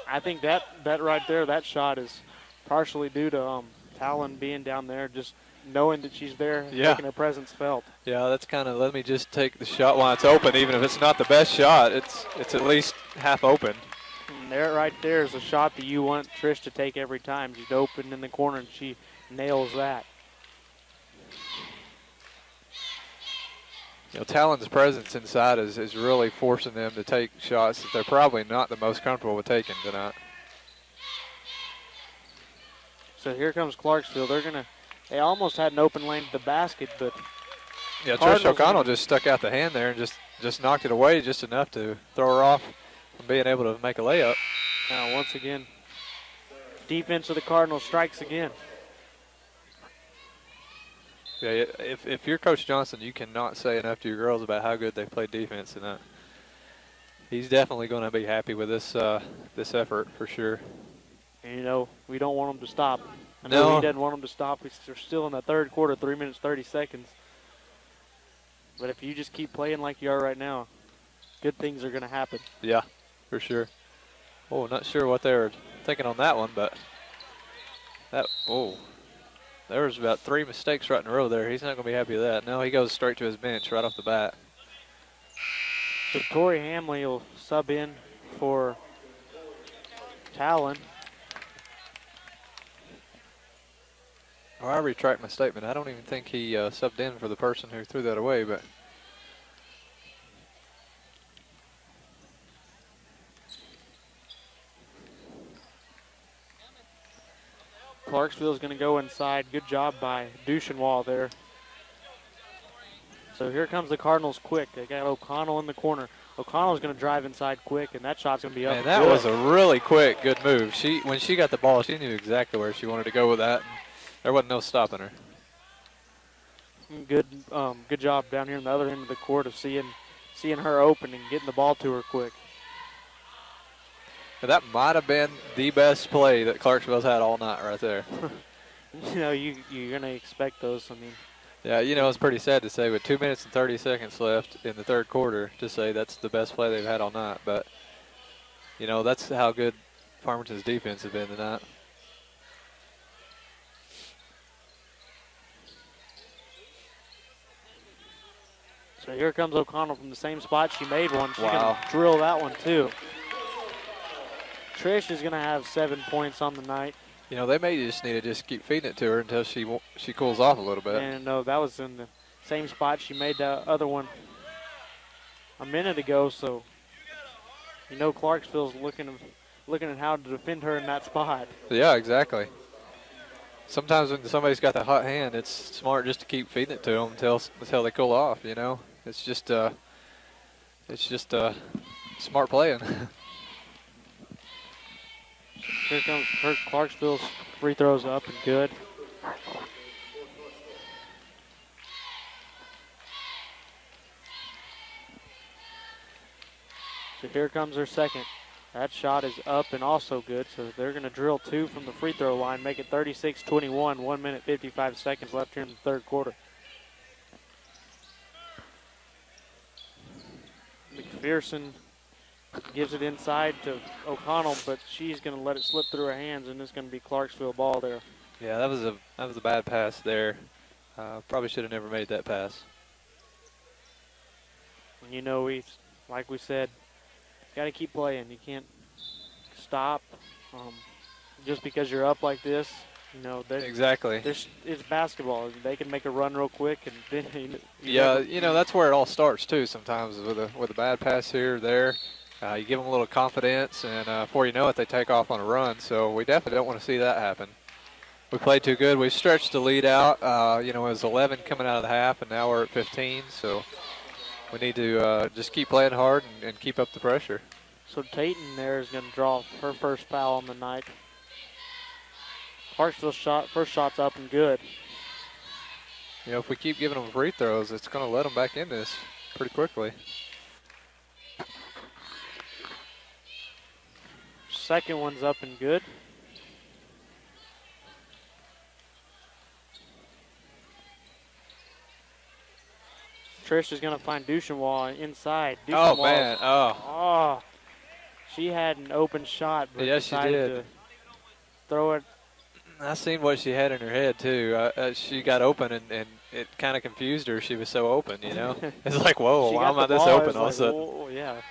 I think that right there, that shot is partially due to Talon being down there, just knowing that she's there, making her presence felt. Yeah, that's kind of, let me just take the shot while it's open. Even if it's not the best shot, it's at least half open. And there, right there is a shot that you want Trish to take every time. She's open in the corner, and she nails that. You know, Talon's presence inside is really forcing them to take shots that they're probably not the most comfortable with taking tonight. So here comes Clarksville. They almost had an open lane to the basket, but yeah, Trish O'Connell just stuck out the hand there and just knocked it away just enough to throw her off from being able to make a layup. Now once again, defense of the Cardinals strikes again. Yeah, if you're Coach Johnson, you cannot say enough to your girls about how good they played defense tonight. He's definitely going to be happy with this effort for sure. And you know, we don't want them to stop. I know he doesn't want them to stop. We're still in the third quarter, 3 minutes, 30 seconds. But if you just keep playing like you are right now, good things are going to happen. Yeah, for sure. Oh, not sure what they were thinking on that one, but there was about 3 mistakes right in a row there. He's not going to be happy with that. No, he goes straight to his bench right off the bat. So Tori Hamley will sub in for Talon. Oh, I retract my statement. I don't even think he subbed in for the person who threw that away, but Clarksville's going to go inside. Good job by Duchenwall there. So here comes the Cardinals quick. They got O'Connell in the corner. O'Connell's going to drive inside quick, and that shot's going to be up. Man, that was a really quick, good move. When she got the ball, she knew exactly where she wanted to go with that. There wasn't no stopping her. Good job down here on the other end of the court of seeing her open and getting the ball to her quick. And that might have been the best play that Clarksville's had all night right there. You know, you're going to expect those. I mean, yeah, you know, it's pretty sad to say with 2 minutes and 30 seconds left in the third quarter to say that's the best play they've had all night. But, you know, that's how good Farmington's defense has been tonight. So here comes O'Connell from the same spot she made one. She's Wow. going to drill that one too. Trish is going to have 7 points on the night. You know, they may just need to just keep feeding it to her until she cools off a little bit. And no, that was in the same spot she made the other one a minute ago. So, you know, Clarksville's looking at how to defend her in that spot. Yeah, exactly. Sometimes when somebody's got the hot hand, it's smart just to keep feeding it to them until they cool off. You know, it's just smart playing. Here comes Clarksville's free throws up and good. So here comes her second. That shot is up and also good, so they're going to drill 2 from the free throw line, make it 36-21, 1 minute 55 seconds left here in the third quarter. McPherson gives it inside to O'Connell, but she's going to let it slip through her hands, and it's going to be Clarksville ball there. Yeah, that was a bad pass there. Probably should have never made that pass. And you know, like we said, got to keep playing. You can't stop just because you're up like this. You know, exactly. It's basketball. They can make a run real quick, and then you know that's where it all starts too. Sometimes with a bad pass here or there, you give them a little confidence, and before you know it, they take off on a run. So we definitely don't want to see that happen. We played too good. We stretched the lead out. You know, it was 11 coming out of the half, and now we're at 15. So we need to just keep playing hard and keep up the pressure. So Tayton there is going to draw her first foul on the night. Clarksville's first shot's up and good. You know, if we keep giving them free throws, it's going to let them back in this pretty quickly. Second one's up and good. Trish is going to find Duchenwall inside. Oh, man. Oh. She had an open shot, but yes, decided she did. to throw it. I seen what she had in her head, too. She got open, and it kind of confused her. She was so open, you know. It's like, whoa, why am I this open all of a sudden? Whoa, yeah.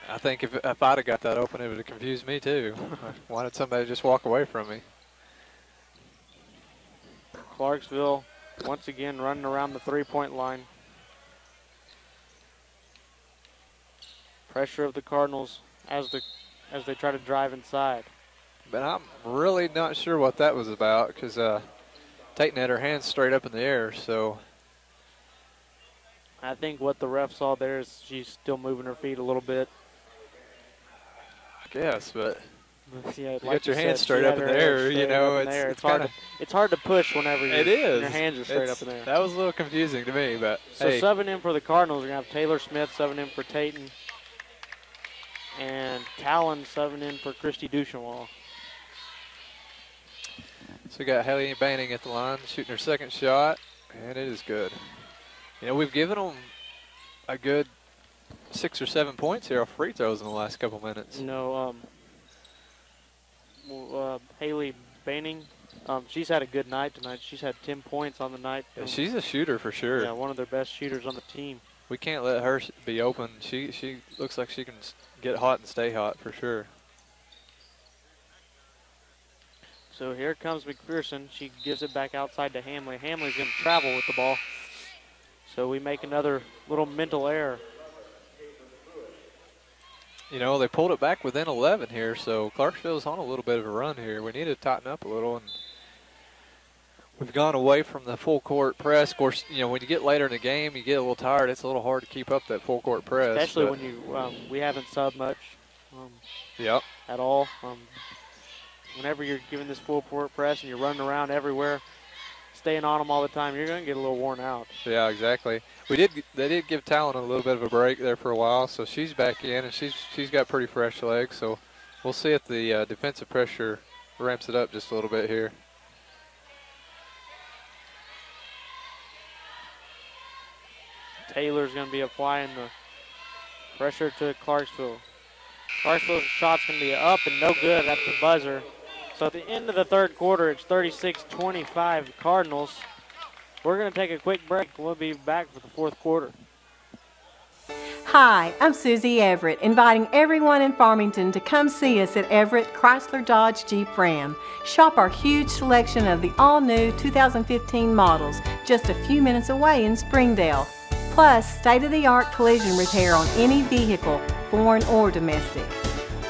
I think if I'd have got that open, it would have confused me, too. Why did somebody just walk away from me? Clarksville once again running around the three-point line. Pressure of the Cardinals as they try to drive inside. But I'm really not sure what that was about because Tayton had her hands straight up in the air. So I think what the ref saw there is she's still moving her feet a little bit. I guess, but yeah, you like got your you hands said, straight up in the air. You know, it's hard to push whenever your hands are straight up in the air. That was a little confusing to me, but so hey. 7 in for the Cardinals. We're gonna have Taylor Smith 7 in for Tayton. And Talon 7 in for Christy Duchenwall. So we got Haley Banning at the line, shooting her second shot, and it is good. You know, we've given them a good 6 or 7 points here off free throws in the last couple minutes. You know, Haley Banning, she's had a good night tonight. She's had 10 points on the night. Yeah, she's a shooter for sure. Yeah, one of their best shooters on the team. We can't let her be open. She looks like she can get hot and stay hot for sure. So here comes McPherson. She gives it back outside to Hamley. Hamley's going to travel with the ball. So we make another little mental error. You know, they pulled it back within 11 here, so Clarksville's on a little bit of a run here. We need to tighten up a little, and we've gone away from the full court press. Of course, you know, when you get later in the game, you get a little tired. It's a little hard to keep up that full court press. Especially when we haven't subbed much at all. Whenever you're giving this full court press and you're running around everywhere, staying on them all the time, you're going to get a little worn out. Yeah, exactly. They did give Talon a little bit of a break there for a while, so she's back in, and she's got pretty fresh legs. So we'll see if the defensive pressure ramps it up just a little bit here. Taylor's going to be applying the pressure to Clarksville. Clarksville's shot's going to be up and no good at the buzzer. So at the end of the third quarter, it's 36-25 Cardinals. We're going to take a quick break. We'll be back for the fourth quarter. Hi, I'm Susie Everett, inviting everyone in Farmington to come see us at Everett Chrysler Dodge Jeep Ram. Shop our huge selection of the all-new 2015 models just a few minutes away in Springdale. Plus, state-of-the-art collision repair on any vehicle, foreign or domestic.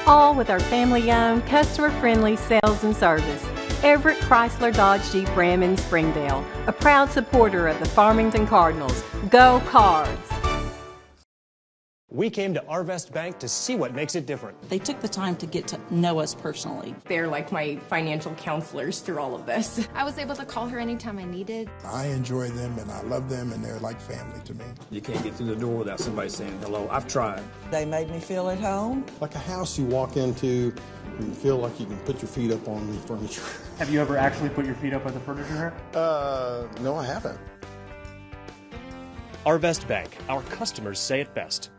All with our family-owned, customer-friendly sales and service. Everett Chrysler Dodge Jeep Ram in Springdale, a proud supporter of the Farmington Cardinals. Go Cards! We came to Arvest Bank to see what makes it different. They took the time to get to know us personally. They're like my financial counselors through all of this. I was able to call her anytime I needed. I enjoy them and I love them and they're like family to me. You can't get through the door without somebody saying hello. I've tried. They made me feel at home. Like a house you walk into and you feel like you can put your feet up on the furniture. Have you ever actually put your feet up on the furniture here? No, I haven't. Arvest Bank. Our customers say it best.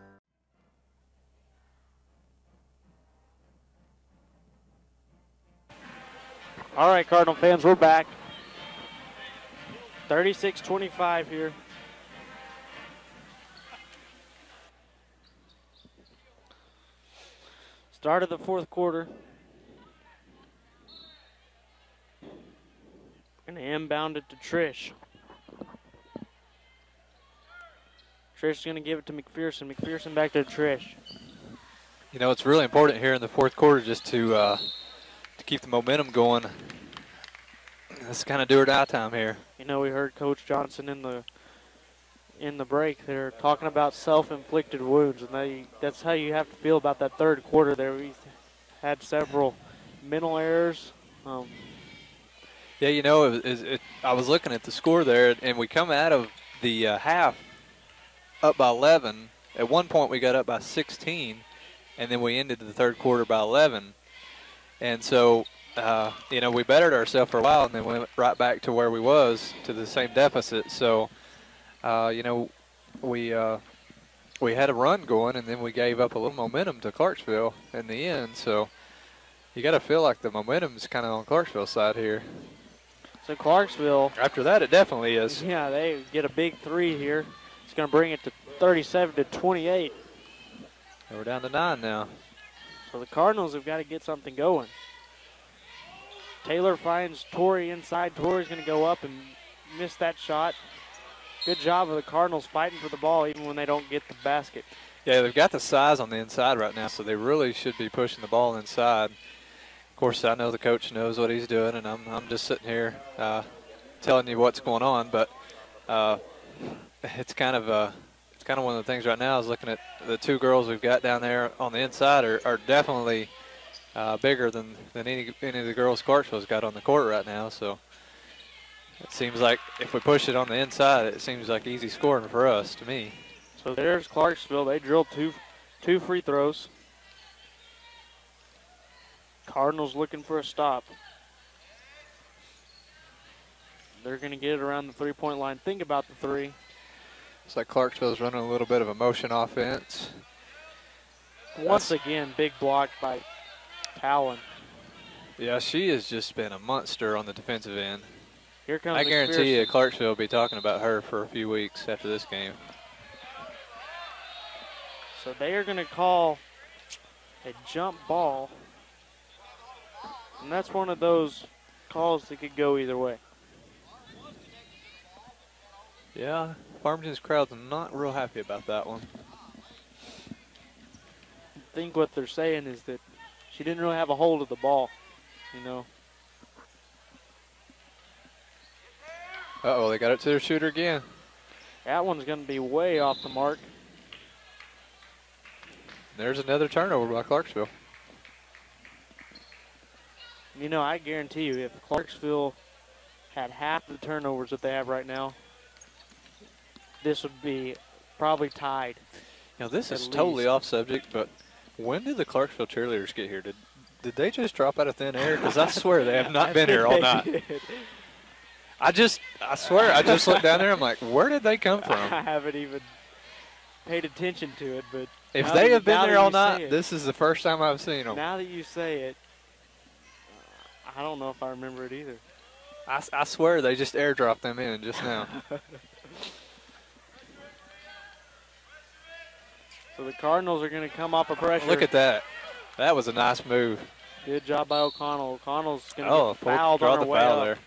All right, Cardinal fans, we're back. 36-25 here. Start of the fourth quarter. Going to inbound it to Trish. Trish going to give it to McPherson. McPherson back to Trish. You know, it's really important here in the fourth quarter just to keep the momentum going. It's kind of do or die time here. You know, we heard Coach Johnson in the break. They're talking about self-inflicted wounds, and that's how you have to feel about that third quarter there. We had several mental errors. Yeah, you know, I was looking at the score there, and we come out of the half up by 11. At one point, we got up by 16, and then we ended the third quarter by 11. And so, you know, we bettered ourselves for a while and then went right back to where we was, to the same deficit. So, you know, we had a run going, and then we gave up a little momentum to Clarksville in the end. So you got to feel like the momentum's kind of on Clarksville's side here. So Clarksville. After that, it definitely is. Yeah, they get a big three here. It's going to bring it to 37-28. And we're down to 9 now. So the Cardinals have got to get something going. Taylor finds Torrey inside. Torrey's going to go up and miss that shot. Good job of the Cardinals fighting for the ball even when they don't get the basket. Yeah, they've got the size on the inside right now, so they really should be pushing the ball inside. Of course, I know the coach knows what he's doing, and I'm just sitting here telling you what's going on. But it's kind of one of the things right now is looking at the two girls we've got down there on the inside are definitely bigger than any of the girls Clarksville's got on the court right now. So it seems like if we push it on the inside, it seems like easy scoring for us, to me. So there's Clarksville. They drilled two free throws. Cardinals looking for a stop. They're going to get it around the three-point line. Think about the three. It's like Clarksville's running a little bit of a motion offense. Once again, big block by Cowan. Yeah, she has just been a monster on the defensive end. Here comes I guarantee you Clarksville will be talking about her for a few weeks after this game. So they are going to call a jump ball. And that's one of those calls that could go either way. Yeah, Farmington's crowd's not real happy about that one. I think what they're saying is that she didn't really have a hold of the ball, you know. Uh-oh, they got it to their shooter again. That one's going to be way off the mark. There's another turnover by Clarksville. You know, I guarantee you, if Clarksville had half the turnovers that they have right now, this would be probably tied. You know, this is totally off subject, but when did the Clarksville cheerleaders get here? Did they just drop out of thin air? Because I swear they have not been here all night. I swear, I just looked down there. I'm like, where did they come from? I haven't even paid attention to it, but if they have been there all night, this is the first time I've seen them. Now that you say it, I don't know if I remember it either. I swear they just airdropped them in just now. So the Cardinals are going to come off of pressure. Look at that. That was a nice move. Good job by O'Connell. O'Connell's going to get fouled on her way up. There.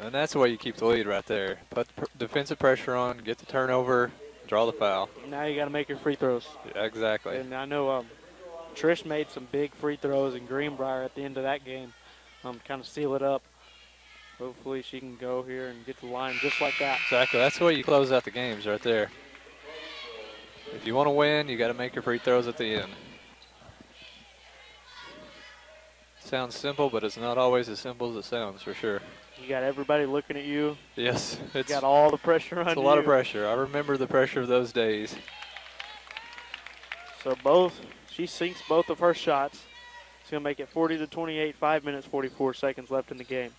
And that's the way you keep the lead right there. Put defensive pressure on, get the turnover, draw the foul. Now you got to make your free throws. Yeah, exactly. And I know Trish made some big free throws in Greenbrier at the end of that game, kind of seal it up. Hopefully she can go here and get the line just like that. Exactly. That's the way you close out the games right there. If you want to win, you got to make your free throws at the end. Sounds simple, but it's not always as simple as it sounds, for sure. You got everybody looking at you. Yes. You got all the pressure on you. It's a lot of pressure. I remember the pressure of those days. So she sinks both of her shots. It's going to make it 40-28, 5 minutes, 44 seconds left in the game.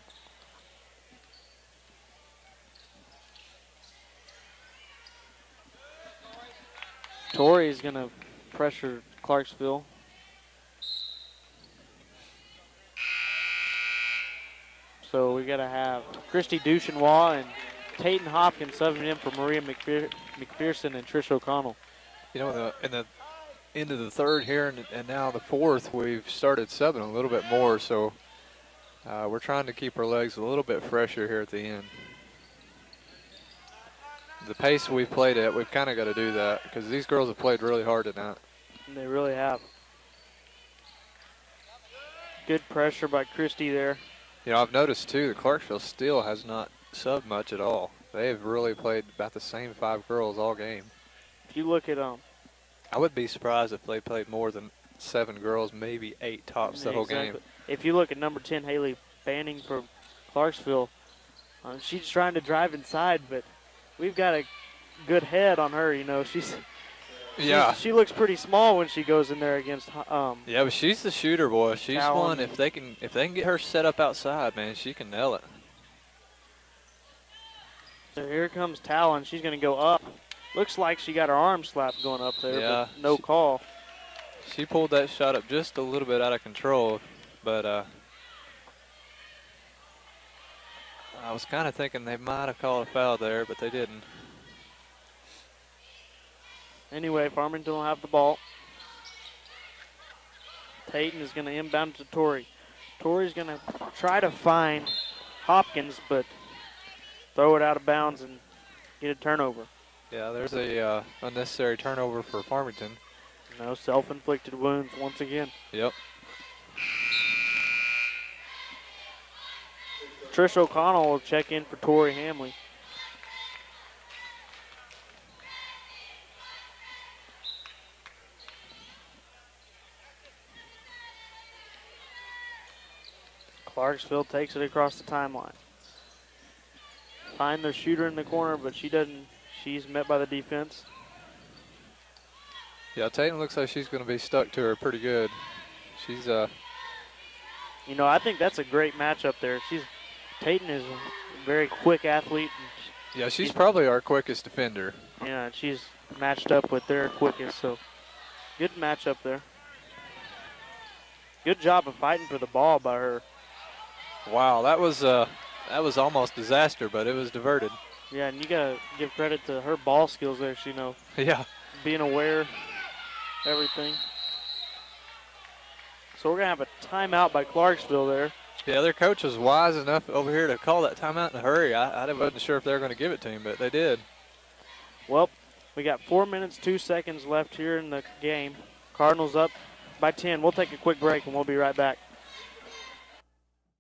Torrey is going to pressure Clarksville. So we got to have Christy Duchenois and Tayton Hopkins subbing in for Maria McPherson and Trish O'Connell. You know, in the end of the third here and now the fourth, we've started subbing a little bit more. So we're trying to keep our legs a little bit fresher here at the end. The pace we've played at, we've kind of got to do that because these girls have played really hard tonight. And they really have. Good pressure by Christy there. You know, I've noticed, too, that Clarksville still has not subbed much at all. They've really played about the same 5 girls all game. If you look at I would be surprised if they played more than 7 girls, maybe 8 tops the whole game. If you look at number 10, Haley Banning from Clarksville, she's trying to drive inside, but we've got a good head on her. You know, she looks pretty small when she goes in there against. Yeah, but she's the shooter, boy. She's one. If they can get her set up outside, man, she can nail it. So here comes Talon. She's going to go up. Looks like she got her arm slapped going up there, yeah, but no call. She pulled that shot up just a little bit out of control, but I was kind of thinking they might have called a foul there, but they didn't. Anyway, Farmington will have the ball. Tayton is going to inbound to Torrey. Torrey's going to try to find Hopkins, but throw it out of bounds and get a turnover. Yeah, there's a unnecessary turnover for Farmington. No, self-inflicted wounds once again. Yep. Trish O'Connell will check in for Torrey Hamley. Clarksville takes it across the timeline. Find their shooter in the corner, but she doesn't. She's met by the defense. Yeah, Tayton looks like she's going to be stuck to her pretty good. She's You know, I think that's a great matchup there. Tayton is a very quick athlete. Yeah, she's probably our quickest defender. Yeah, she's matched up with their quickest, so good matchup there. Good job of fighting for the ball by her. Wow, that was almost disaster, but it was diverted. Yeah, and you gotta give credit to her ball skills there. Yeah, being aware, everything. So we're gonna have a timeout by Clarksville there. Yeah, their coach was wise enough over here to call that timeout in a hurry. I wasn't sure if they were going to give it to him, but they did. Well, we got 4 minutes, 2 seconds left here in the game. Cardinals up by 10. We'll take a quick break, and we'll be right back.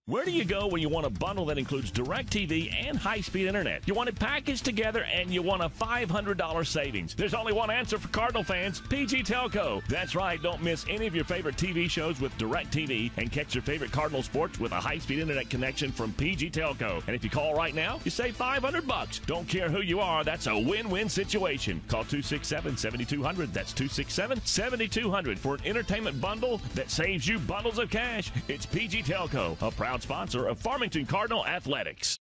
Where do you go when you want a bundle that includes DirecTV and high-speed internet? You want it packaged together and you want a $500 savings. There's only one answer for Cardinal fans, PG Telco. That's right, don't miss any of your favorite TV shows with DirecTV and catch your favorite Cardinal sports with a high-speed internet connection from PG Telco. And if you call right now, you save $500. Don't care who you are, that's a win-win situation. Call 267-7200. That's 267-7200 for an entertainment bundle that saves you bundles of cash. It's PG Telco, a proud sponsor of Farmington Cardinal Athletics.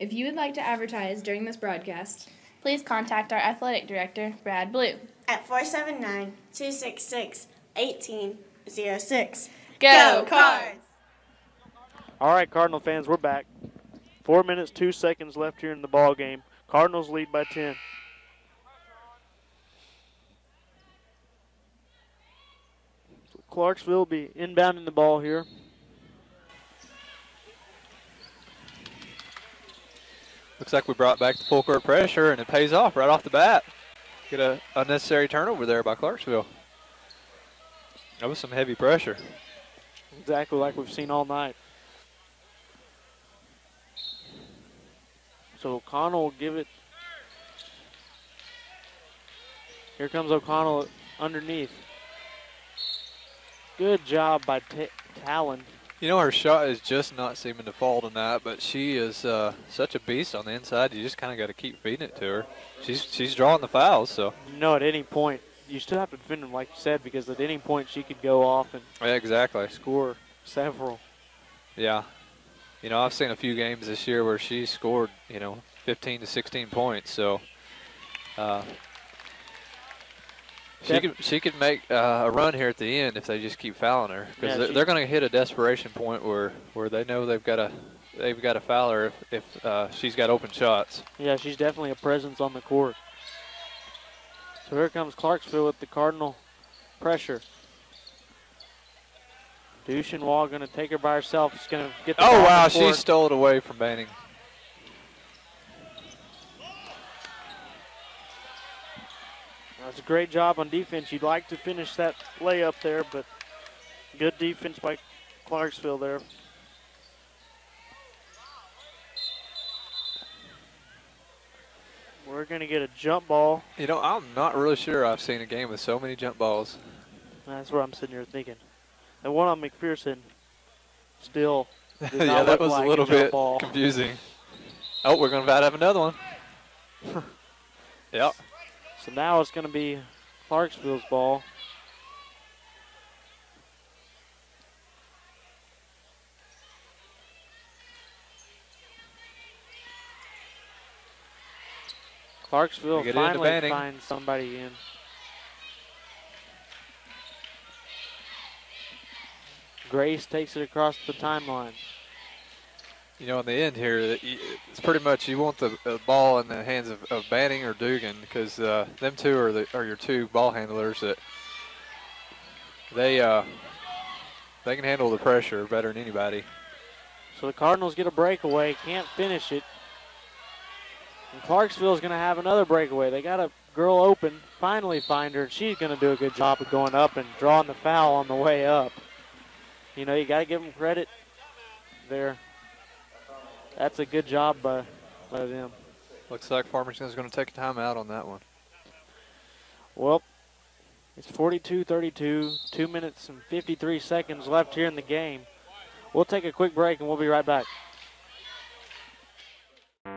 If you would like to advertise during this broadcast, please contact our athletic director, Brad Blue, at 479-266-1444. 18-06. Go Cards! All right, Cardinal fans, we're back. 4 minutes, 2 seconds left here in the ball game. Cardinals lead by 10. So Clarksville will be inbounding the ball here. Looks like we brought back the full court pressure, and it pays off right off the bat. Get a unnecessary turnover there by Clarksville. That was some heavy pressure. Exactly like we've seen all night. So O'Connell will give it. Here comes O'Connell underneath. Good job by Talon. You know, her shot is just not seeming to fall tonight, but she is such a beast on the inside. You just kind of got to keep feeding it to her. She's drawing the fouls, so. You know, at any point, you still have to defend them, like you said, because at any point she could go off and exactly score several. Yeah. You know, I've seen a few games this year where she scored, 15 to 16 points. So she could make a run here at the end if they just keep fouling her, because they're going to hit a desperation point where they know they've got to foul her if she's got open shots. Yeah, she's definitely a presence on the court. So here comes Clarksville with the Cardinal pressure. Duchenwall going to take her by herself. She's going to get the ball. Oh, wow, she stole it away from Banning. That's a great job on defense. You'd like to finish that layup there, but good defense by Clarksville there. We're going to get a jump ball. You know, I'm not really sure I've seen a game with so many jump balls. That's what I'm sitting here thinking. The one on McPherson still did not yeah, that look was like a little bit ball. confusing. Oh, we're going to have another one. Yep. So now it's going to be Clarksville's ball. Clarksville finally finds somebody in. Grace takes it across the timeline. You know, in the end here, it's pretty much you want the ball in the hands of Banning or Dugan, because them two are your two ball handlers that they can handle the pressure better than anybody. So the Cardinals get a breakaway, can't finish it. And Clarksville's going to have another breakaway. They got a girl open, finally find her. She's going to do a good job of going up and drawing the foul on the way up. You know, you got to give them credit there. That's a good job by them. Looks like Farmington's going to take a timeout on that one. Well, it's 42-32, 2 minutes and 53 seconds left here in the game. We'll take a quick break and we'll be right back.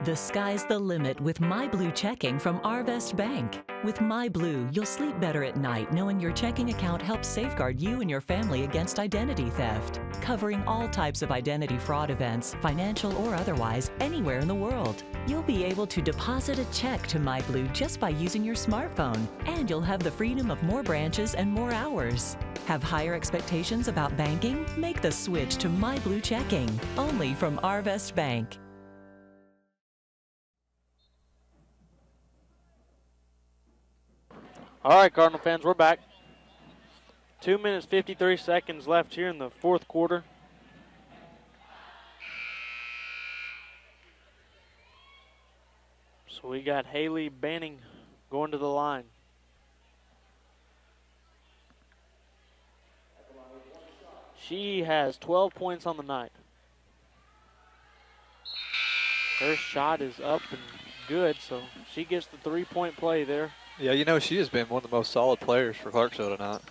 The sky's the limit with MyBlue checking from Arvest Bank. With MyBlue, you'll sleep better at night knowing your checking account helps safeguard you and your family against identity theft, covering all types of identity fraud events, financial or otherwise, anywhere in the world. You'll be able to deposit a check to MyBlue just by using your smartphone, and you'll have the freedom of more branches and more hours. Have higher expectations about banking? Make the switch to MyBlue checking, only from Arvest Bank. All right, Cardinal fans, we're back. 2 minutes, 53 seconds left here in the fourth quarter. So we got Haley Banning going to the line. She has 12 points on the night. Her shot is up and good, so she gets the three-point play there. Yeah, you know, she has been one of the most solid players for Clarksville tonight.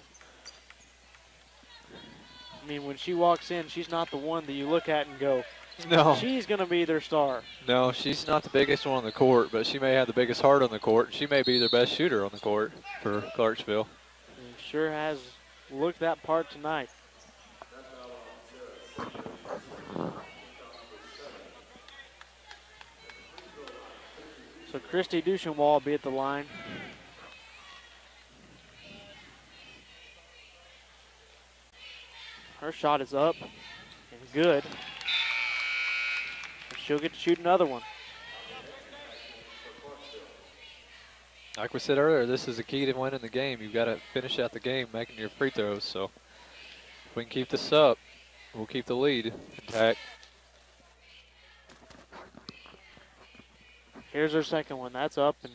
I mean, when she walks in, she's not the one that you look at and go, no, she's going to be their star. No, she's not the biggest one on the court, but she may have the biggest heart on the court. She may be their best shooter on the court for Clarksville. And sure has looked that part tonight. So Christy Duchenwall will be at the line. Her shot is up and good. She'll get to shoot another one. Like we said earlier, this is the key to winning the game. You've got to finish out the game making your free throws. So if we can keep this up, we'll keep the lead intact. Here's her second one. That's up and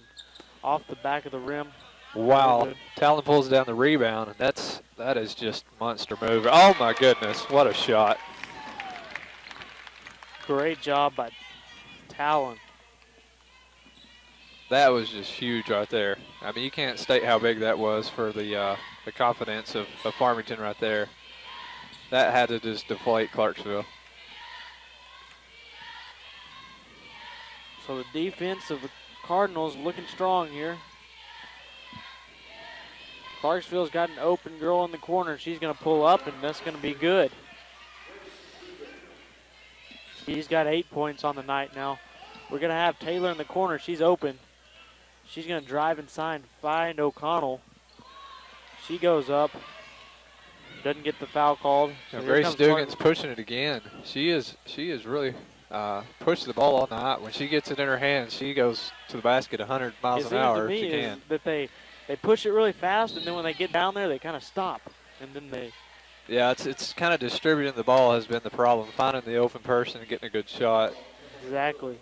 off the back of the rim. Wow. Talon pulls down the rebound, and that is just monster move. Oh, my goodness. What a shot. Great job by Talon. That was just huge right there. I mean, you can't state how big that was for the confidence of Farmington right there. That had to just deflate Clarksville. So the defense of the Cardinals looking strong here. Clarksville's got an open girl in the corner. She's going to pull up, and that's going to be good. She's got 8 points on the night now. We're going to have Taylor in the corner. She's open. She's going to drive inside, find O'Connell. She goes up. Doesn't get the foul called. So Grace Dugan's pushing it again. She is really pushed the ball all night. When she gets it in her hands, she goes to the basket 100 miles an hour if she can. That they push it really fast, and then when they get down there, they kind of stop. And then they... Yeah, it's kind of distributing the ball has been the problem. Finding the open person and getting a good shot. Exactly.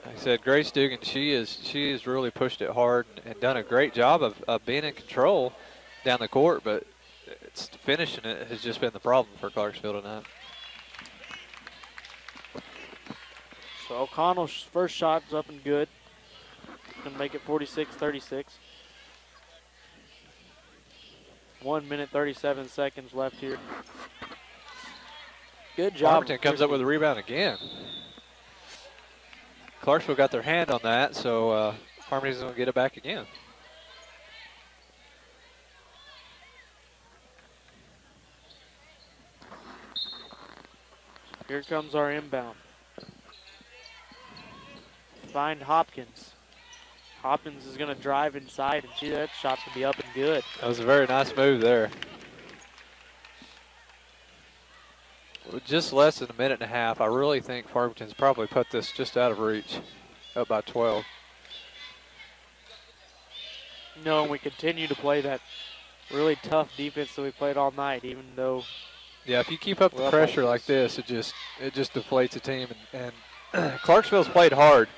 Like I said, Grace Dugan, she has really pushed it hard and done a great job of being in control down the court, but it's finishing it has just been the problem for Clarksville tonight. So O'Connell's first shot's up and good. Gonna make it 46-36. 1 minute, 37 seconds left here. Good job. Farmington comes up with a rebound again. Clarksville got their hand on that, so Farmington's going to get it back again. Here comes our inbound. Find Hopkins. Hopkins is going to drive inside, and that shot's going to be up and good. That was a very nice move there. With just less than a minute and a half, I really think Farmington's probably put this just out of reach, up by 12. No, and we continue to play that really tough defense that we played all night, even though... Yeah, if you keep up the pressure like this, it just deflates the team. And Clarksville's played hard.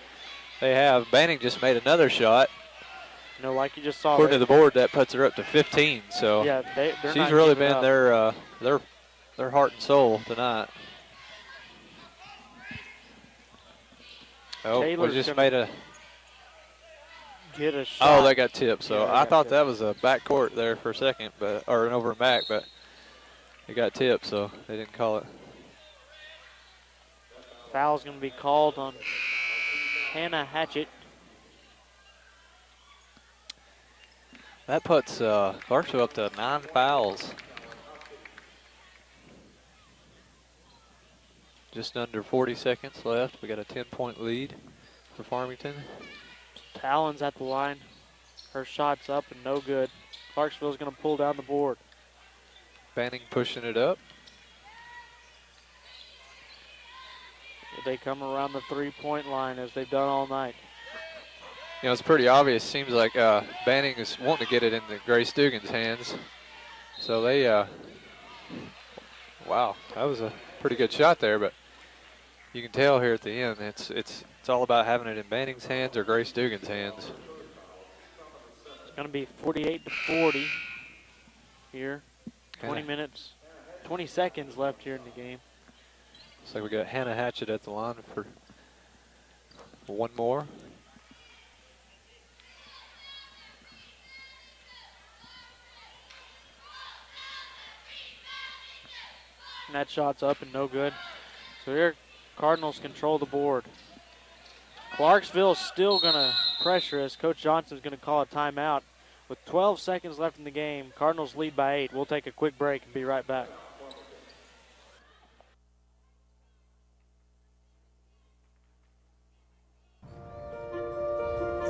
They have. Banning just made another shot. You know, like you just saw. According to the board, that puts her up to 15. So yeah, she's really been their heart and soul tonight. Oh, we just made a. Get a shot. Oh, they got tipped. So I thought that was a back court there for a second, or an over and back, but it got tipped, so they didn't call it. Foul's going to be called on Hannah Hatchett. That puts Clarksville up to 9 fouls. Just under 40 seconds left. We got a 10-point lead for Farmington. Talon's at the line. Her shot's up and no good. Clarksville's going to pull down the board. Banning pushing it up. They come around the three-point line as they've done all night. You know, it's pretty obvious. Seems like Banning is wanting to get it into Grace Dugan's hands. So they, wow, that was a pretty good shot there, but you can tell here at the end, it's all about having it in Banning's hands or Grace Dugan's hands. It's going to be 48-40 here. 20 seconds left here in the game. Looks like we got Hannah Hatchett at the line for one more. And that shot's up and no good. So here, Cardinals control the board. Clarksville's still going to pressure us. Coach Johnson's going to call a timeout. With 12 seconds left in the game, Cardinals lead by 8. We'll take a quick break and be right back.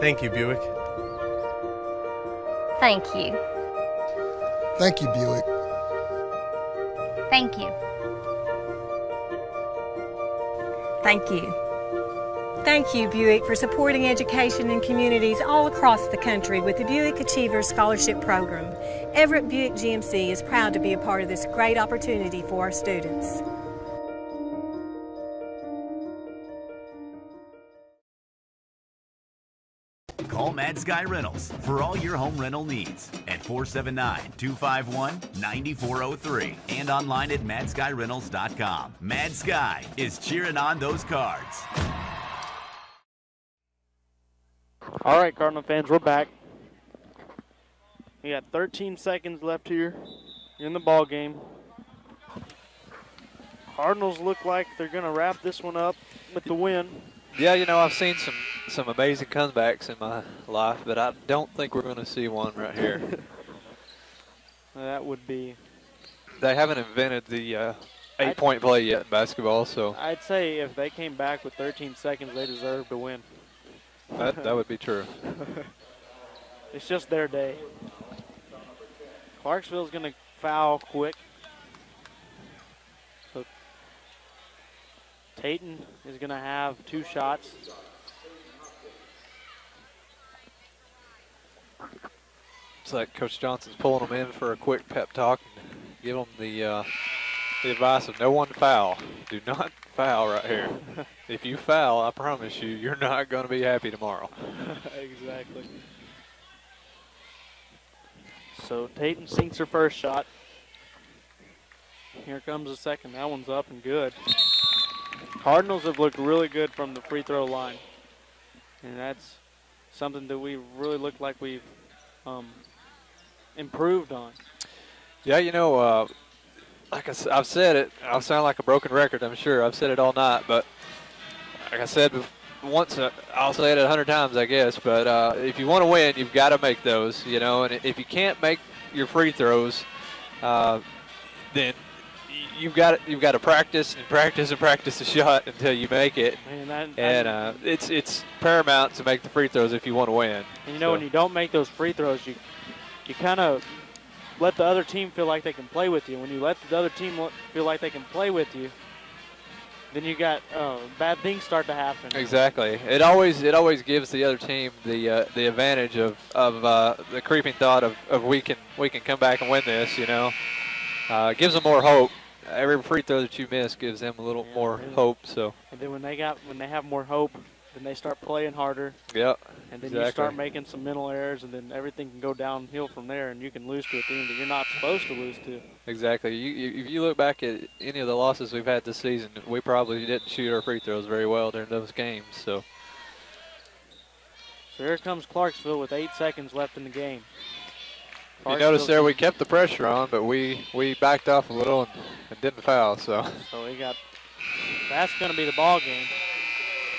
Thank you, Buick. Thank you. Thank you, Buick. Thank you. Thank you. Thank you, Buick, for supporting education in communities all across the country with the Buick Achievers Scholarship Program. Everett Buick GMC is proud to be a part of this great opportunity for our students. Call MADSKY Rentals for all your home rental needs at 479-251-9403 and online at madskyrentals.com. MADSKY is cheering on those Cards. All right, Cardinal fans, we're back. We got 13 seconds left here in the ball game. Cardinals look like they're going to wrap this one up with the win. Yeah, you know, I've seen some amazing comebacks in my life, but I don't think we're going to see one right here. That would be. They haven't invented the 8-point play yet in basketball, so. I'd say if they came back with 13 seconds, they deserve to win. That would be true. It's just their day. Clarksville's going to foul quick. So Tayton is going to have 2 shots. It's like Coach Johnson's pulling them in for a quick pep talk and give them the advice of no one foul. Do not foul right here. If you foul, I promise you, you're not going to be happy tomorrow. Exactly. So Tayton sinks her first shot. Here comes the second. That one's up and good. Cardinals have looked really good from the free throw line. And that's something that we really look like we've improved on. Yeah, you know, like I've said it, I'll sound like a broken record, I'm sure. I've said it all night, but like I said once, I'll say it 100 times, I guess. But if you want to win, you've got to make those, you know. And if you can't make your free throws, then you've got to practice and practice and practice the shot until you make it. And it's paramount to make the free throws if you want to win. And you know, when you don't make those free throws, you kind of let the other team feel like they can play with you. When you let the other team feel like they can play with you, then you got bad things start to happen. Exactly. It always gives the other team the advantage of the creeping thought of we can come back and win this. You know, it gives them more hope. Every free throw that you miss gives them a little more hope. So. And then when they have more hope, then they start playing harder. Yep. And then you start making some mental errors, and then everything can go downhill from there, and you can lose to a team that you're not supposed to lose to. Exactly. If you look back at any of the losses we've had this season, we probably didn't shoot our free throws very well during those games. So here comes Clarksville with 8 seconds left in the game. You notice there we kept the pressure on, but we backed off a little and didn't foul. So that's going to be the ball game.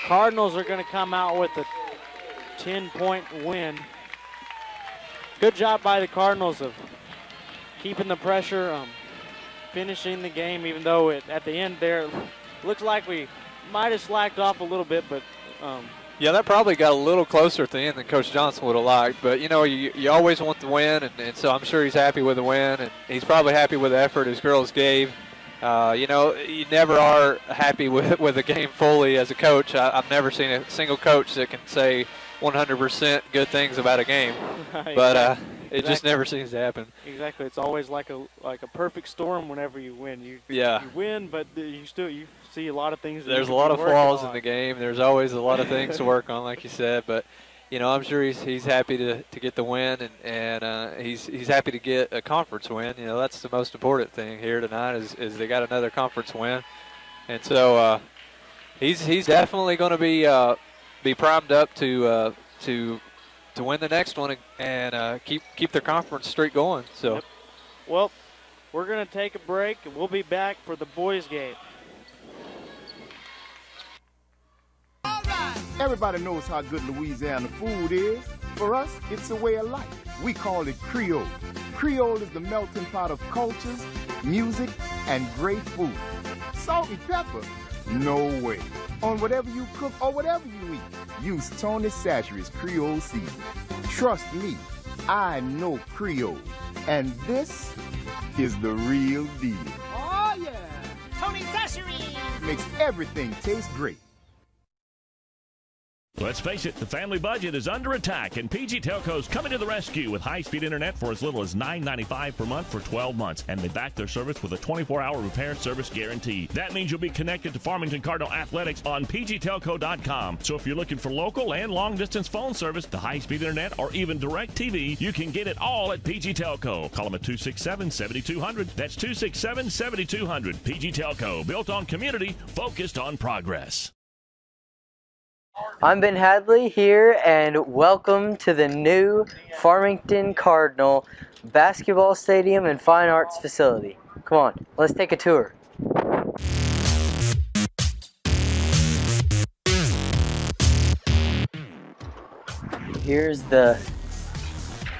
Cardinals are going to come out with a 10-point win. Good job by the Cardinals of keeping the pressure, finishing the game, even though at the end there looks like we might have slacked off a little bit, but yeah, that probably got a little closer at the end than Coach Johnson would have liked. But, you know, you always want the win, and so I'm sure he's happy with the win, and he's probably happy with the effort his girls gave. You know, you never are happy with a game fully as a coach. I've never seen a single coach that can say 100% good things about a game, but it just never seems to happen. Exactly, it's always like a perfect storm whenever you win. You win, but you see a lot of things. There's a lot of flaws in the game. There's always a lot of things to work on, like you said, but. You know, I'm sure he's happy to get the win, and he's happy to get a conference win. You know, that's the most important thing here tonight is they got another conference win, and so he's definitely going to be primed up to win the next one and keep their conference streak going. So, yep. Well, we're going to take a break, and we'll be back for the boys' game. Everybody knows how good Louisiana food is. For us, it's a way of life. We call it Creole. Creole is the melting pot of cultures, music, and great food. Salt and pepper? No way. On whatever you cook or whatever you eat, use Tony Chachere's Creole seasoning. Trust me, I know Creole. And this is the real deal. Oh, yeah. Tony Chachere's makes everything taste great. Let's face it, the family budget is under attack, and PG Telco's coming to the rescue with high-speed internet for as little as $9.95 per month for 12 months, and they back their service with a 24-hour repair service guarantee. That means you'll be connected to Farmington Cardinal Athletics on pgtelco.com. So if you're looking for local and long-distance phone service, the high-speed internet, or even direct TV, you can get it all at PG Telco. Call them at 267-7200. That's 267-7200. PG Telco, built on community, focused on progress. I'm Ben Hadley here, and welcome to the new Farmington Cardinal basketball stadium and fine arts facility. Come on, let's take a tour. Here's the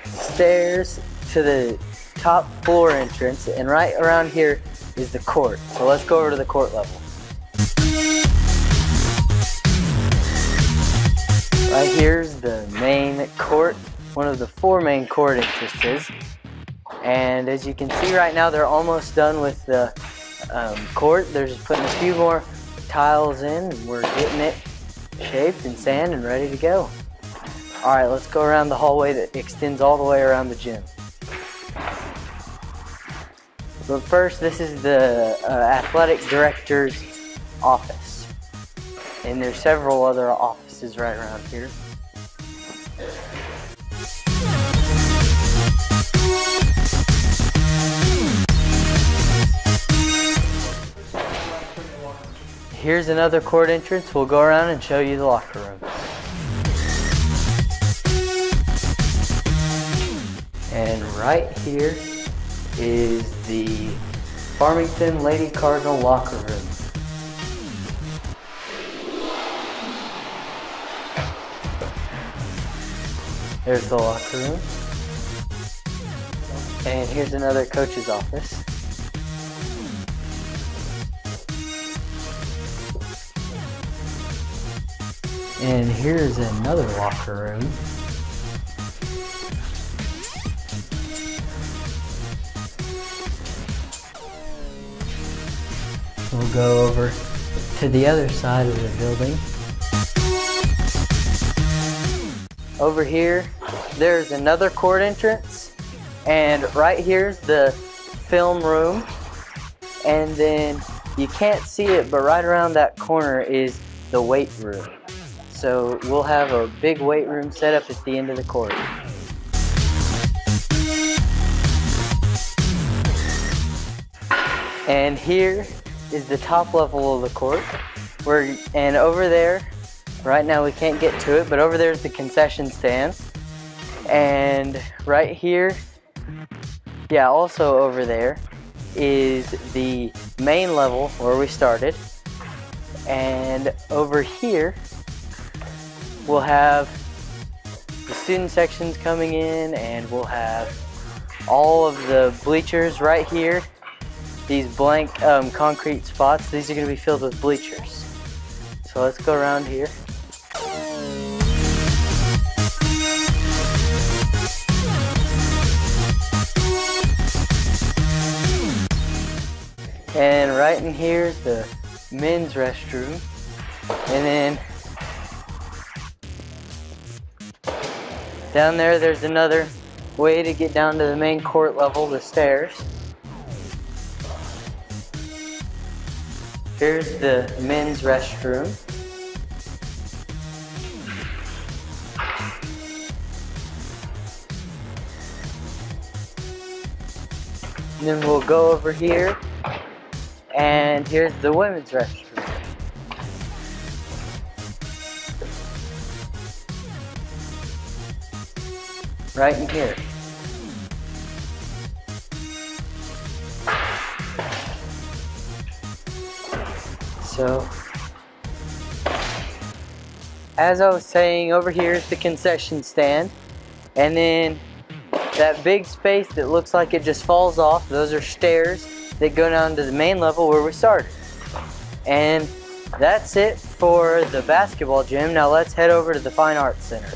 stairs to the top floor entrance, and right around here is the court. So let's go over to the court level. Right here's the main court, one of the 4 main court entrances. And as you can see right now, they're almost done with the court. They're just putting a few more tiles in, and we're getting it shaped and sand and ready to go. All right, let's go around the hallway that extends all the way around the gym. But first, this is the athletic director's office. And there's several other offices right around here. Here's another court entrance. We'll go around and show you the locker room. And right here is the Farmington Lady Cardinal locker room. There's the locker room. And here's another coach's office. And here's another locker room. We'll go over to the other side of the building. Over here, there's another court entrance, and right here's the film room, and then you can't see it, but right around that corner is the weight room. So we'll have a big weight room set up at the end of the court. And here is the top level of the court, and over there, right now we can't get to it, but over there is the concession stand. And right here, yeah, also over there is the main level where we started. And over here, we'll have the student sections coming in, and we'll have all of the bleachers right here. These blank concrete spots, these are going to be filled with bleachers. So let's go around here. And right in here is the men's restroom. And then down there, there's another way to get down to the main court level, the stairs. Here's the men's restroom. And then we'll go over here, and here's the women's restroom. Right in here. So, as I was saying, over here is the concession stand, and then that big space that looks like it just falls off, those are stairs that go down to the main level where we started. And that's it for the basketball gym. Now let's head over to the Fine Arts Center.